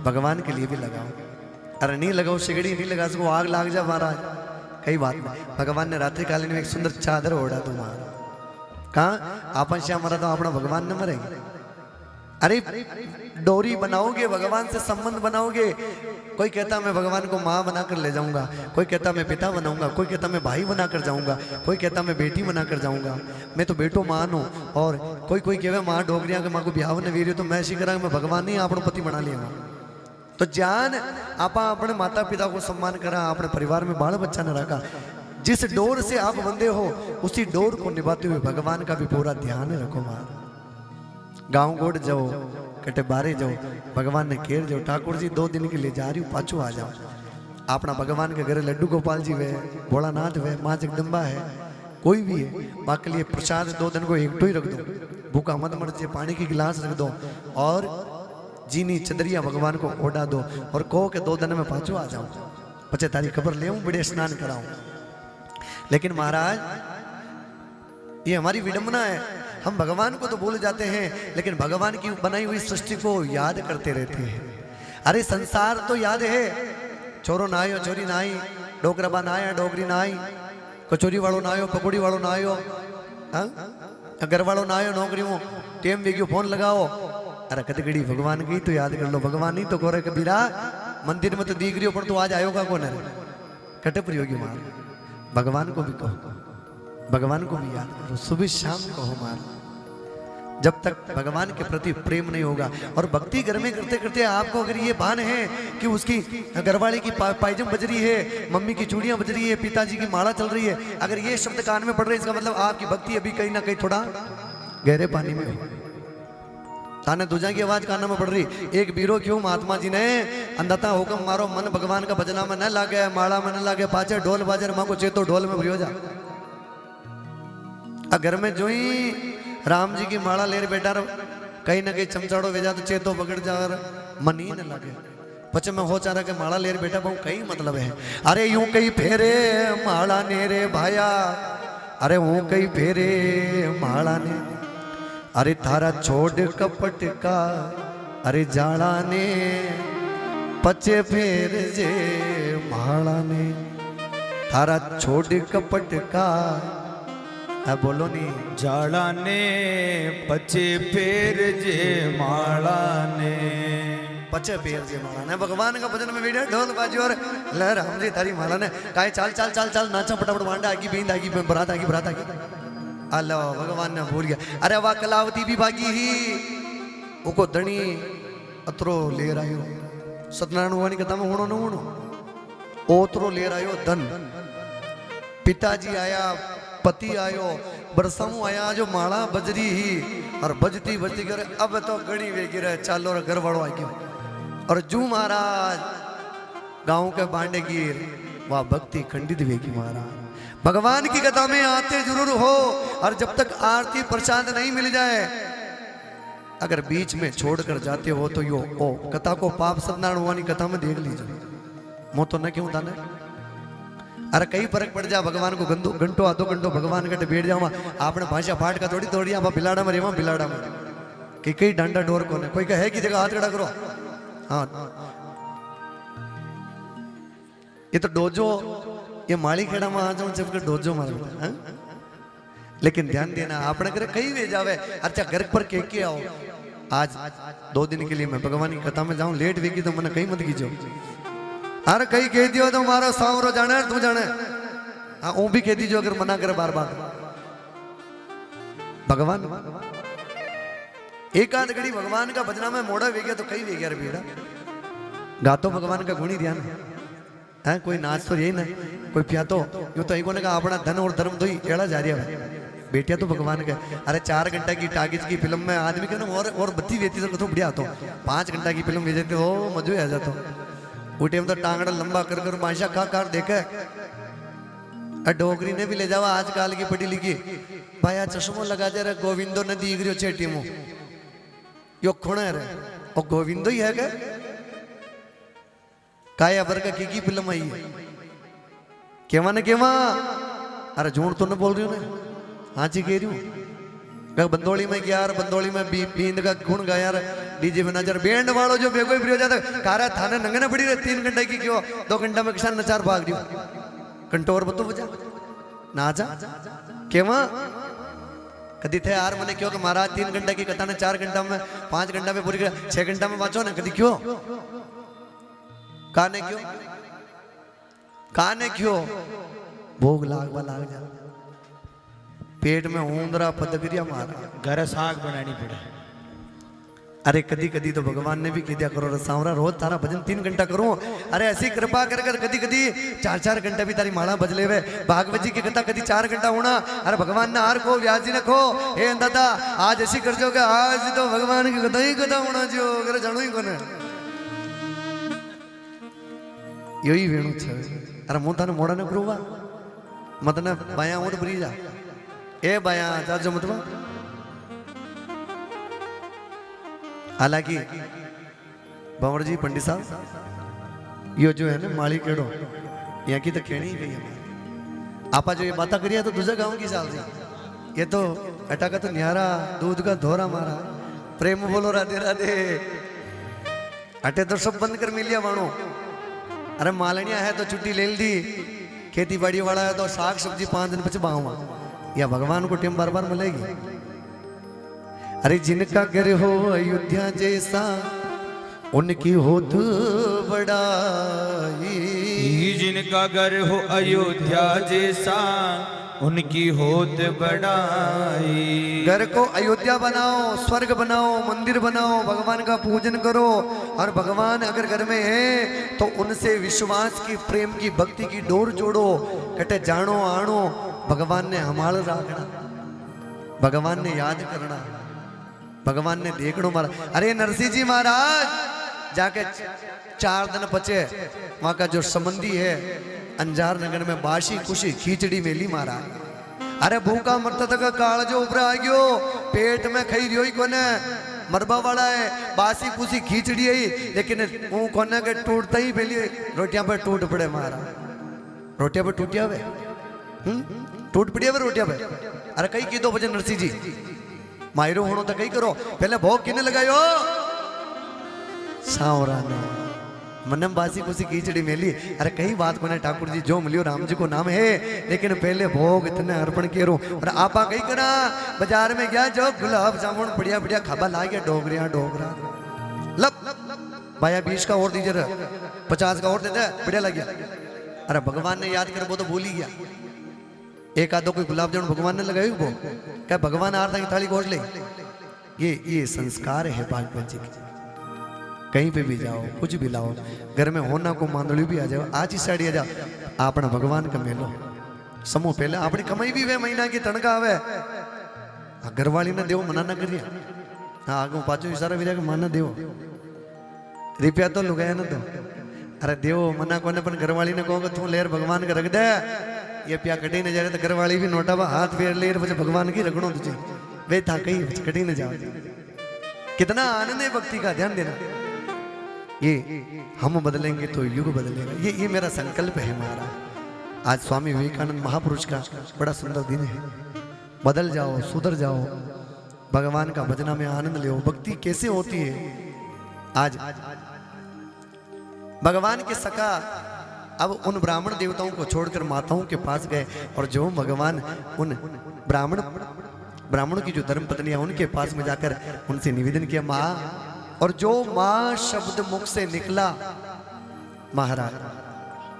भगवान के लिए भी लगाओ। अरे नहीं लगाओ सिगड़ी नहीं लगा सको, आग लाग जा महाराज, कई बात नहीं। भगवान ने रात्रि कालीन में एक सुंदर चादर ओढ़ा तुम्हारा, कहा आपन श्याम मरा तो अपना भगवान न मरेंगे। अरे डोरी बनाओगे, भगवान से संबंध बनाओगे। कोई कहता मैं भगवान को माँ बनाकर ले जाऊंगा, कोई कहता मैं पिता बनाऊंगा, कोई कहता मैं भाई बनाकर जाऊंगा, कोई कहता मैं बेटी बनाकर जाऊंगा, मैं तो बेटो मान हूँ। और कोई कहे माँ डोगरिया के माँ को ब्याह ने वीर तो मैं ऐसी करा मैं भगवान नहीं अपना पति बना लिया। तो जान आप अपने माता पिता को सम्मान करा, अपने परिवार में बाल बच्चा न रखा। जिस डोर से आप बंधे हो उसी डोर को निभाते हुए भगवान का भी पूरा ध्यान रखो। मार गाँव गोड़ जाओ, कटे बारे जाओ, भगवान ने घेर जाओ, ठाकुर जी 2 दिन के लिए जा रही हूँ, पाछू आ जाओ। अपना भगवान के घर लड्डू गोपाल जी वे, भोलानाथ वे, माँ जगदम्बा है, कोई भी है, बाकी लिए प्रसाद 2 दिन को एकटो ही रख दो, भूखा मत मर जाए, पानी की गिलास रख दो और जीनी चदरिया भगवान को ओढ़ा दो और कहो के 2 दिन में पाछू आ जाओ, पचे तारी खबर ले बड़े स्नान कराऊं। लेकिन महाराज ये हमारी विडंबना है, हम भगवान को तो भूल जाते हैं लेकिन भगवान की बनाई हुई सृष्टि को याद करते रहते हैं। अरे संसार तो याद है, छोरो ना आयो छोरी ना आई, डोकराबा ना आया डोगरी ना आई, कचोरी वालों ना आयो पकौड़ी वालों ना आयो, घर वालों ना आयो, नौकरी में टेम वेग्यो फोन लगाओ। अरे कतगड़ी भगवान की तो याद कर लो, भगवान नहीं तो गोरे कबीरा मंदिर में तो दिख रही हो पर तू आज आयोगा कौन है? कटे प्रयोगी मार, भगवान को भी कहो, भगवान को भी याद करो, सुबह शाम कहो मार। जब तक भगवान के प्रति प्रेम नहीं होगा और भक्ति घर में करते करते आपको अगर ये भान है कि उसकी घरवाली की पायजम बज रही है, मम्मी की चूड़ियां बज रही है, पिताजी की माला चल रही है, अगर ये शब्द कान में पड़ रहे इसका मतलब आपकी भक्ति अभी कहीं ना कहीं थोड़ा गहरे पानी में हो। ताने दूजा की आवाज कानों में पड़ रही, एक बीरो क्यों महात्मा जी ने अंधता हुक्म मारो, मन भगवान का भजना में न लागे, माला में न लागे, पाचे ढोल बाजे माँ को चेतो ढोल में भरियो जा। घर में जो ही राम जी की माला ले बैठा कहीं ना कहीं चमचाड़ो भेजा तो चेतो पकड़ जा, मन ही न लगे। पचे में हो चारा के माला ले बैठा बहु कई मतलब है। अरे यूं कहीं फेरे माला ने रे भाया, अरे वो कहीं फेरे माला ने, अरे थारा छोड़ कपट का अरे जाड़ा ने, पचे फेर जे माला ने, थारा छोड़ कपट का बोलो नहीं, जाड़ा ने पचे फेर जे माला ने, पचे पेर जे माला ने भगवान का भजन में बैठा ढोल बाजी और ले राम जी थारी माला ने काहे चाल चाल चाल चाल नाचा फटाफट वांडा आगी बींद आगी बरात आगी अल्लाह भगवान ने भूल गया। अरे वाह कलावती भी भागी ही उको धनी अतरो ले आयो सत्यनारायण भगवान कथा में होनो न होनो ओतरो ले आयो धन पिताजी आया पति आयो बरसाऊ आया जो माला बजरी ही और बजती बजती करे अब तो गणी वेगी रहे चालो और घर वालों आ गयो और जू महाराज गांव के बांडे गिर वह भक्ति खंडित वेगी महाराज। भगवान की कथा में आते जरूर हो और जब तक आरती प्रसाद नहीं मिल जाए अगर बीच में छोड़कर जाते हो तो यो ओ कथा को पाप सत्यनारायण भगवान की कथा में देख लीजिए मो तो न क्यों था ना। अरे कई फर्क पड़ जा भगवान को घंटो आधो घंटो भगवान कटे बैठ जाओ आपने भाषा फाट का थोड़ी तोड़ी आप बिलाड़ा में रेवा बिलाड़ा में कि कई डंडा डोर को कोई कहे कि जगह हाथ खड़ा करो। हाँ ये तो डोजो ये माली खेड़ा में आ जाऊं जब डोजो मारो लेकिन ध्यान देना आपने करे कहीं वे जावे अच्छा घर पर के आओ आज 2 दिन के लिए मैं भगवान की कथा में जाऊं लेट वेगी तो मैंने कहीं मत कीजो। अरे कहीं कह दियो तो मारो सांवरो जाने तू जाने हाँ वो भी कह दीजिए अगर मना करे बार बार भगवान एक आध घड़ी भगवान का भजना में मोड़ा वे गया तो कहीं वे गया रे बेड़ा गा तो भगवान का गुणी ध्यान है कोई नाच तो यही ना कोई पिया तो यूं तो एक का अपना धन और धर्म तो ही एड़ा जा रहा है बेटिया तो भगवान का। अरे 4 घंटा की टागिज की फिल्म में आदमी के ना और बत्ती वेती तो बढ़िया तो 5 घंटा की फिल्म भेजते हो मजो आ जाता वो टाइम तो टांगड़ा लंबा कर कर माशा खा कार देखे डोगरी ने भी ले जावा आजकल की पढ़ी लिखी भाया चश्मो लगा दे रहे गोविंदो ने दी गयो चेटी मु यो खोणे रे ओ गोविंदो ही है क्या काया वर्ग की फिल्म आई है केवा ने केवा अरे झूठ तो न बोल रही हूँ ना हाँ जी कह रही हूँ बंदोली में गया बंदोली में बींद का गुण गाया डीजे में नजर बैंड वालों जो बेगो भी हो जाता कारा थाने नंगने पड़ी रहे 3 घंटे की क्यों 2 घंटा में किसान नचार भाग रही कंटोर बतो बजा नाचा केवा कदी थे यार मैंने क्यों कि महाराज 3 घंटे की कथा ने 4 घंटा में 5 घंटा में पूरी 6 घंटा में बाँचो ना कदी क्यों काने क्यों भोग लाग जा पेट में ऊंदरा पदगरिया मारा घर साग बनानी पड़े। अरे कदी कदी तो भगवान ने भी कह दिया करो सांवरा रोज तारा भजन 3 घंटा करूं अरे ऐसी कृपा कर कर कदी कदी 4 घंटा भी तारी माला बज ले भागवत जी की कथा कदी 4 घंटा होना। अरे भगवान ने हार को व्यास जी ने खो हे दादा आज ऐसी कर जो आज तो भगवान की कथा ही कथा होना जो अगर जानो ही कोने यही वेणु छे। अरे मु तने मोड़ा ने करूवा मतने बाया ओट भरी जा ए बाया जाजो मतवा हालांकि भंवर जी पंडित साहब यो जो है ना माली केड़ो यहाँ की तो कहनी ही गई है आपा जो ये बातें करिए तो दूसरे गांव की चाल रही ये तो अटा का तो न्यारा दूध का धोरा मारा प्रेम बोलो राधे राधे अटे तो सब बंद कर मिलिया मानो। अरे मालनिया है तो छुट्टी ले ली खेती बाड़ी वाला है तो साग सब्जी 5 दिन पीछे बाहुआ या भगवान को टेम बार बार मिलेगी। अरे जिनका घर हो अयोध्या जैसा उनकी होत बड़ाई जिनका घर हो अयोध्या जैसा उनकी होत बड़ाई। घर को अयोध्या बनाओ स्वर्ग बनाओ मंदिर बनाओ भगवान का पूजन करो और भगवान अगर घर में है तो उनसे विश्वास की प्रेम की भक्ति की डोर जोड़ो कटे जानो आनो भगवान ने हमाल रखना भगवान ने याद करना भगवान ने देखनो मारा। अरे नरसिंह जी महाराज जाके 4 दिन बचे वहां का जो संबंधी है अंजार नगर में बासी खुशी खिचड़ी मेली मारा। अरे भूखा मरता तक काल जो ऊपर आ गयो पेट में खाई रियो ही कोने मरबा वाला है बासी खुशी खिचड़ी है लेकिन वो कोने के टूटता ही पहली रोटियां पर टूट पड़े मारा रोटियां पर टूटिया वे टूट पड़िया वे रोटियां पे। अरे कई की दो बजे नरसिंह जी मायरो होनो तो कई करो पहले भोग किने लगायो सांवरा ने मनम बासी खुशी खिचड़ी मेली। अरे कई बात को ठाकुर जी जो मिलियो राम जी को नाम है लेकिन पहले भोग इतने अर्पण करो। और आपा कई करा बाजार में गया जो गुलाब जामुन बढ़िया बढ़िया खाबा ला गया डोगरिया डोगरा लब भाया 20 का और दीजिए, 50 का और दे दे, बढ़िया लग गया। अरे भगवान ने याद कर वो तो भूल ही गया। एक आधो कोई गुलाब जामुन भगवान ने लगाई, वो क्या भगवान आरता की थाली गोज ले। ये संस्कार है भागवत जी के। कहीं पे भी जाओ, कुछ भी लाओ, घर में होना को मांदड़ी भी आ जाओ, आज ही साड़ी आ जाओ, अपना भगवान का मेलो समूह पहले अपनी कमाई भी वे महीना की तनखा आवे, घरवाली ने देव मना ना करिए। हाँ आगे पाचो इशारा भी माना देव रुपया तो लुगाया ना तो। अरे देव मना को पर घरवाली ने कहो तू लेर भगवान का रख दे, ये प्या कटी न जाए तो घरवाली भी नोटा हाथ फेर ले भगवान की रखणो तुझे वे था कहीं कटी न जाओ। कितना आनंद है भक्ति का, ध्यान देना। ये हम बदलेंगे तो युग बदलेगा, ये मेरा संकल्प है हमारा। आज स्वामी विवेकानंद महापुरुष का बड़ा सुंदर दिन है। बदल जाओ, सुधर जाओ, भगवान का भजना में आनंद लो। भक्ति कैसे होती है? आज भगवान के सखा अब उन ब्राह्मण देवताओं को छोड़कर माताओं के पास गए, और जो भगवान उन ब्राह्मणों की जो धर्म पत्नियां उनके पास में जाकर उनसे निवेदन किया, माँ, और जो माँ शब्द मुख से निकला महाराज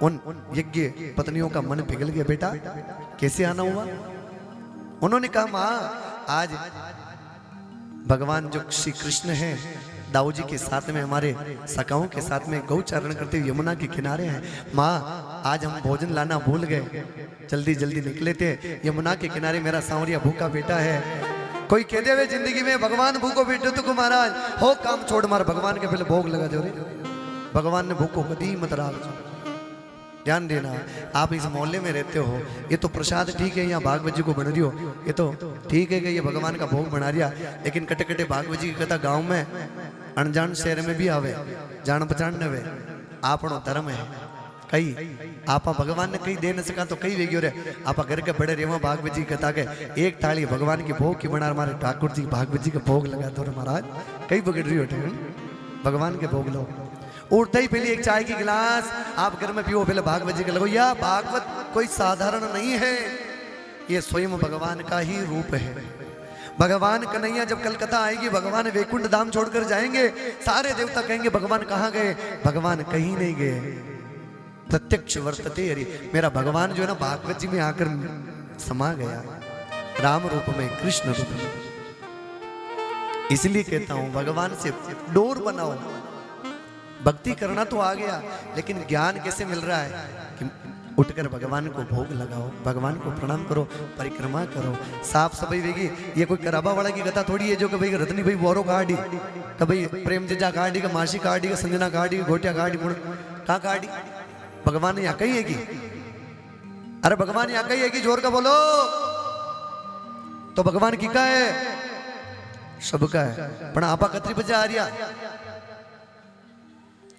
उन यज्ञ पत्नियों का मन पिघल गया। बेटा कैसे आना हुआ? उन्होंने कहा माँ आज भगवान जो श्री कृष्ण हैं दाऊ जी के साथ में हमारे सखाओं के साथ में गौचारण करते हुए यमुना के किनारे हैं। माँ आज हम भोजन लाना भूल गए, जल्दी जल्दी निकले थे, यमुना के किनारे मेरा सांवरिया भूखा बेटा है। कोई कह दे वे जिंदगी में भगवान भूखो बेटे तो महाराज हो काम छोड़ मार, भगवान के पहले भोग लगा दो रे। भगवान ने भूखो कदी मत राग। ध्यान देना, आप इस मोहल्ले में रहते हो, ये तो प्रसाद ठीक है, यहाँ भागवत जी को बन रही हो, ये तो ठीक है कि ये भगवान का भोग बना रिया, लेकिन कटे कटे भागवत जी की कथा गांव में अनजान शहर में भी आवे, जान पहचान न वे। आपनो धर्म है, कई आपा भगवान ने कई दे न सका तो कई वेगियो रे आपा घर के बड़े रेवा भागवत जी कथा के एक थाली भगवान के भोग की बना हमारे ठाकुर जी भागवत जी के भोग लगा दो महाराज, कई बगड़ रही हो भगवान के भोग लो। उठते ही पहले एक चाय की गिलास आप घर में पियो, पहले भागवत जी के लगो। या भागवत कोई साधारण नहीं है, ये स्वयं भगवान का ही रूप है। भगवान कन्हैया जब कलकत्ता आएगी, भगवान वैकुंठ धाम छोड़कर जाएंगे, सारे देवता कहेंगे भगवान कहाँ गए? भगवान कहीं नहीं गए, प्रत्यक्ष वर्तते हरि। मेरा भगवान जो है ना भागवत जी में आकर समा गया, राम रूप में, कृष्ण रूप में। इसलिए कहता हूं भगवान से डोर बनाओ। भक्ति करना तो आ गया, लेकिन ज्ञान कैसे मिल रहा है कि उठकर भगवान को भोग लगाओ, भगवान को प्रणाम करो, परिक्रमा करो, साफ सफाई वेगी। ये कोई कराबा वाला की कथा थोड़ी है जो कि भाई रतनी भाई बोरो काटी, कि भाई प्रेम जजा काटी, का मासी काटी, का संजना काटी, गोटिया काटी, कहाँ काटी? भगवान यहाँ कही है कि? अरे भगवान यहाँ कही है कि? जोर का बोलो। तो भगवान की का है? सबका है, पण आपा कतरी बजा आ रिया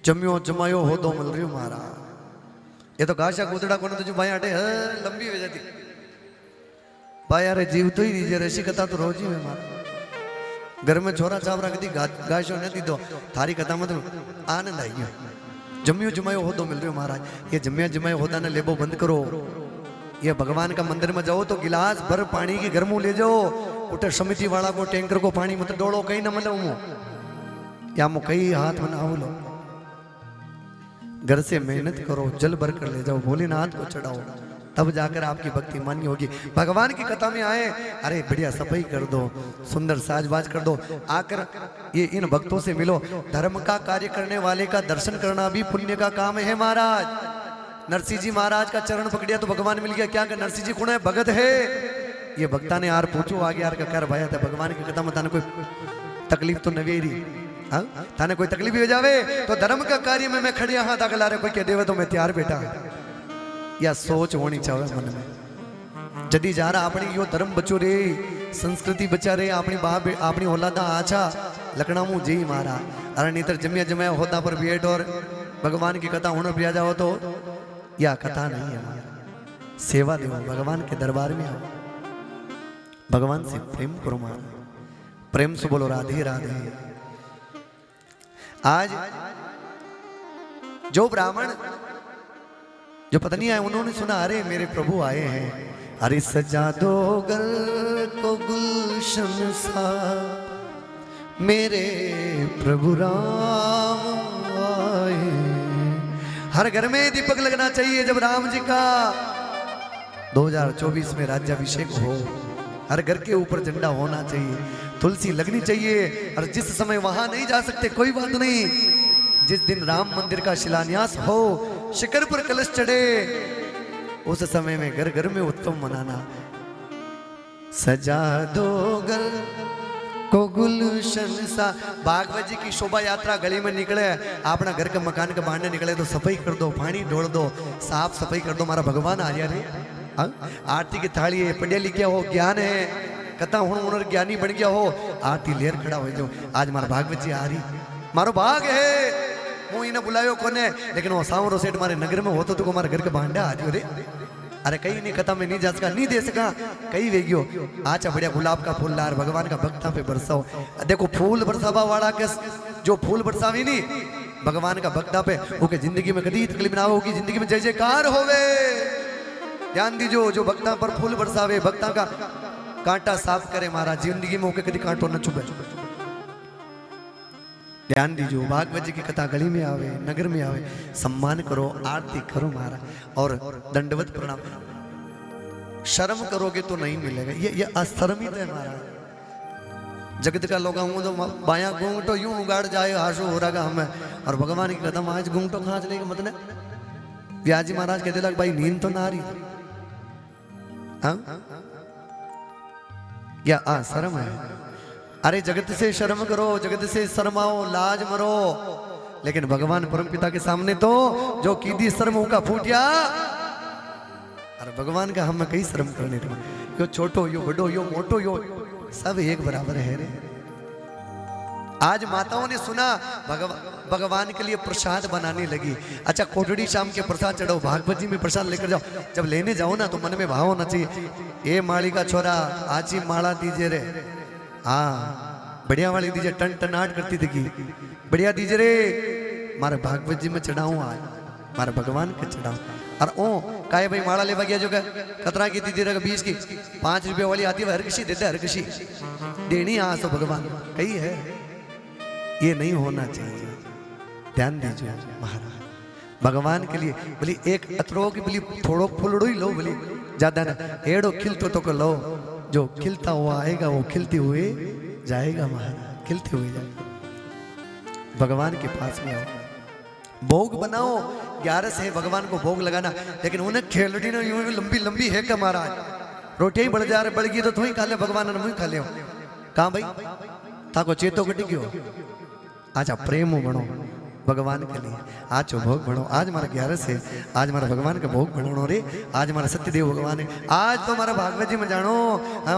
जम्यो जमायो हो दो मिल रही मारा। ये तो गाशा कूदड़ा को जो भाई आटे लंबी हो जाती भाई, अरे जीव तो ही दीजिए, ऐसी कथा तो रोज ही है हमारा। घर में छोरा चावरा कदी गाशो नहीं दो, थारी कथा में तो आनंद आई गया। जम्यो जमायो हो दो मिल रही महाराज। ये जम्या जमायो होता ना लेबो बंद करो। ये भगवान का मंदिर में जाओ तो गिलास भर पानी की घर मुंह ले जाओ, उठे समिति वाला को टैंकर को पानी मत डोलो, कहीं ना मतलब मुंह या मुँह कहीं हाथ में ना लो। घर से मेहनत करो, जल भर कर ले जाओ, भोलेनाथ को चढ़ाओ, तब जाकर आपकी भक्ति मान्य होगी। भगवान की कथा में आए, अरे बढ़िया सफाई कर दो, सुंदर साजबाज कर दो, आकर ये इन भक्तों से मिलो। धर्म का कार्य करने वाले का दर्शन करना भी पुण्य का काम है महाराज। नरसिंह जी महाराज का चरण पकड़िया तो भगवान मिल गया। क्या नरसिंह जी कौन है? भगत है। ये भक्ता ने यार पूछो आगे यार का कर भाया था भगवान की कथा में थाने कोई तकलीफ तो नवेरी, हाँ थाने कोई तकलीफ हो जावे तो धर्म का कार्य में मैं खड़िया हाथ आगे ला रहे, कोई कह देवे तो मैं तैयार बेटा। या सोच होनी चाहिए मन में। जदी जा रहा अपनी यो धर्म बचो रे, संस्कृति बचा रे, अपनी बाप अपनी औलादा आछा लकड़ा मुंह जी मारा। अरे नीतर जमिया जमाया होता पर बेट और भगवान की कथा होने प्रिया जाओ तो या कथा नहीं है। सेवा देव भगवान के दरबार में आओ, भगवान से प्रेम करो मारा, प्रेम से बोलो राधे राधे। आज जो ब्राह्मण जो पत्नी आए उन्होंने सुना अरे मेरे प्रभु आए हैं, अरे सजा दो घर को गुलशन सा मेरे प्रभु राम हर घर में दीपक लगना चाहिए जब राम जी का 2024 में राज्याभिषेक हो। हर घर के ऊपर झंडा होना चाहिए, तुलसी लगनी चाहिए। और जिस समय वहां नहीं जा सकते कोई बात नहीं, जिस दिन राम मंदिर का शिलान्यास हो, शिखर पर कलश चढ़े, उस समय में घर घर में उत्सव मनाना। सजा दो घर को गुलशन सा। भागवत जी की शोभा यात्रा गली में निकले, अपना घर के मकान के बाहर निकले तो सफाई कर दो, पानी ढोल दो, साफ सफाई कर दो। हमारा भगवान आ रहा रे। आरती की थाली है, पढ़े लिखे हो, ज्ञान है, कथा हुनर ज्ञानी बन गया हो, आरती लेर खड़ा हो जाओ। आज मारा भागवत जी आ रही, मारो भाग है। वो इन्हें बुलायो कोने, लेकिन वो सांवरो सेठ हमारे नगर में होतो तो हमारे घर के भांडा आ जाओ रे। अरे कहीं नहीं, कथा में नहीं जा सका, नहीं दे सका, कहीं वेगियो। अच्छा बढ़िया गुलाब का फूल लार भगवान का भक्ता पे बरसाओ। देखो फूल बरसावा वाला के जो फूल बरसावी नहीं भगवान का भक्ता पे, ओके जिंदगी में कभी तकलीफ ना होगी, जिंदगी में जय जयकार होवे। ध्यान दीजो, जो भक्ता पर फूल बरसावे, भक्ता का कांटा साफ करे, महाराज जिंदगी में ओके कभी कांटो न चुभे। ध्यान दीजो, भागवत जी की कथा गली में आवे, नगर में आवे, सम्मान करो, आरती करो महाराज, और दंडवत प्रणाम। शर्म करोगे तो नहीं मिलेगा, ये अशर्मित है महाराज। जगत का लोग तो बाया घूंघटो यूं उगाड़ जाए, हाशो हो रहा हमें, और भगवान की कथा आज घूंघटो खांच लेगा मतलब। व्याजी महाराज कहते लग भाई नींद तो ना रही, हाँ या शर्म है। अरे जगत से शर्म करो, जगत से शर्माओ, लाज मरो, लेकिन भगवान परमपिता के सामने तो जो कीदी शर्म का फूटिया। अरे भगवान का हम कई शर्म करने को, यो छोटो यो बड़ो यो मोटो यो सब एक बराबर है रे। आज माताओं ने सुना भगवान के लिए प्रसाद बनाने लगी। अच्छा कोटड़ी शाम के प्रसाद चढ़ाओ, भागवत जी में प्रसाद लेकर जाओ। जब लेने जाओ ना तो मन में भाव होना चाहिए, ए माली का छोरा आची माला दीजिए रे, हाँ बढ़िया वाली दीजिए, टन टनाट करती थी, बढ़िया दीजिए रे, मारे भागवत जी में चढ़ाऊं, आज मारे भगवान के चढ़ाऊं। और ओ काहे भाई माला लेवा गया जो कतरा की दीदी रहा 20 की, 5 रुपये वाली आती है, हर किसी देते, हर किसी देनी आ तो भगवान कही है, ये नहीं होना चाहिए। ध्यान दीजिए महाराज, भगवान के लिए बोली एक अतरो की बोली थोड़ो फुलड़ो ही लो, बोली ज्यादा ना, एड़ो खिलतो तो लो, जो खिलता हुआ आएगा वो खिलते हुए जाएगा महाराज, खिलते हुए जाएगा। भगवान के पास में आओ, भोग बनाओ, 11 से भगवान को भोग लगाना, लेकिन उन्हें खेलड़ी ना यूं लंबी लंबी है क्या महाराज, रोटियां ही बढ़ जा रहे, बढ़ गई तो तू ही खा ले, भगवान ने मुझे खा ले। कहा भाई ताको चेतो कटी क्यों, आजा प्रेम बनो भगवान के लिए, आज भोग बनो। आज हमारा 11 से आज हमारा भगवान का भोग बनाओ रे। आज हमारा सत्यदेव भगवान है, आज तो हमारा भागवत जी में जानो,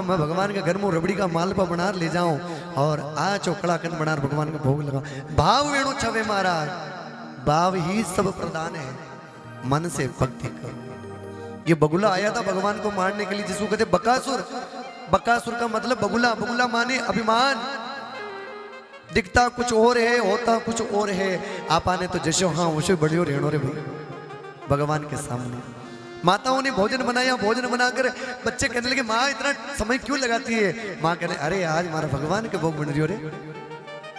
मैं भगवान के घर में रबड़ी का मालपा बना ले जाऊं, और आज चौकड़ा कंद बना भगवान का भोग लगाओ। भाव वेणु छवे महाराज, भाव ही सब प्रदान है, मन से भक्ति करो। ये बगुला आया था भगवान को मारने के लिए, जिसको कहते बकासुर। बकासुर का मतलब बगुला, बगुला माने अभिमान, दिखता कुछ और है, होता कुछ और है। आपा ने तो जैसे हाँ वैसे बढ़ियो रेणो रे भाई भगवान के सामने। माताओं ने भोजन बनाया, भोजन बनाकर बच्चे कहने लगे माँ इतना समय क्यों लगाती है। माँ कहने अरे आज हमारा भगवान के भोग बन रही हो रे,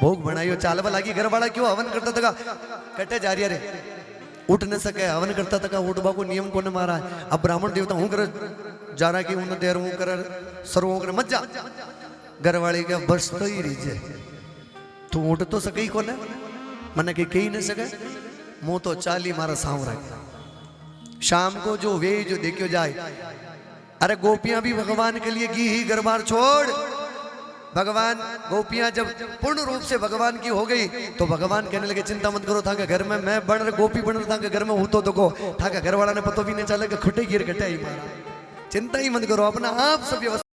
भोग बनाइयो। चालवा लागी, घर वाला क्यों हवन करता था, कटे जा रही रे, उठ न सके, हवन करता था, उठबा को नियम को मारा। अब ब्राह्मण देवता हूँ कर जा रहा कि उन देर हूँ कर सर्व कर मत जा, घर वाले का बस तो ही रीजे, तू उठ तो सके ही कोने, मन के कही न सके, मुंह तो चाली मारा सांवरा। शाम को जो वे जो देखियो जाए, अरे गोपियां भी भगवान के लिए की ही घर बार छोड़। भगवान गोपियां जब पूर्ण रूप से भगवान की हो गई तो भगवान कहने लगे चिंता मत करो, था के घर में मैं बन रहा गोपी बन रहा था के घर में हूं तो को था के घर वाला ने पतो भी नहीं चला कि खुटे गिर घटे ही मारा। चिंता ही मत करो, अपना आप सब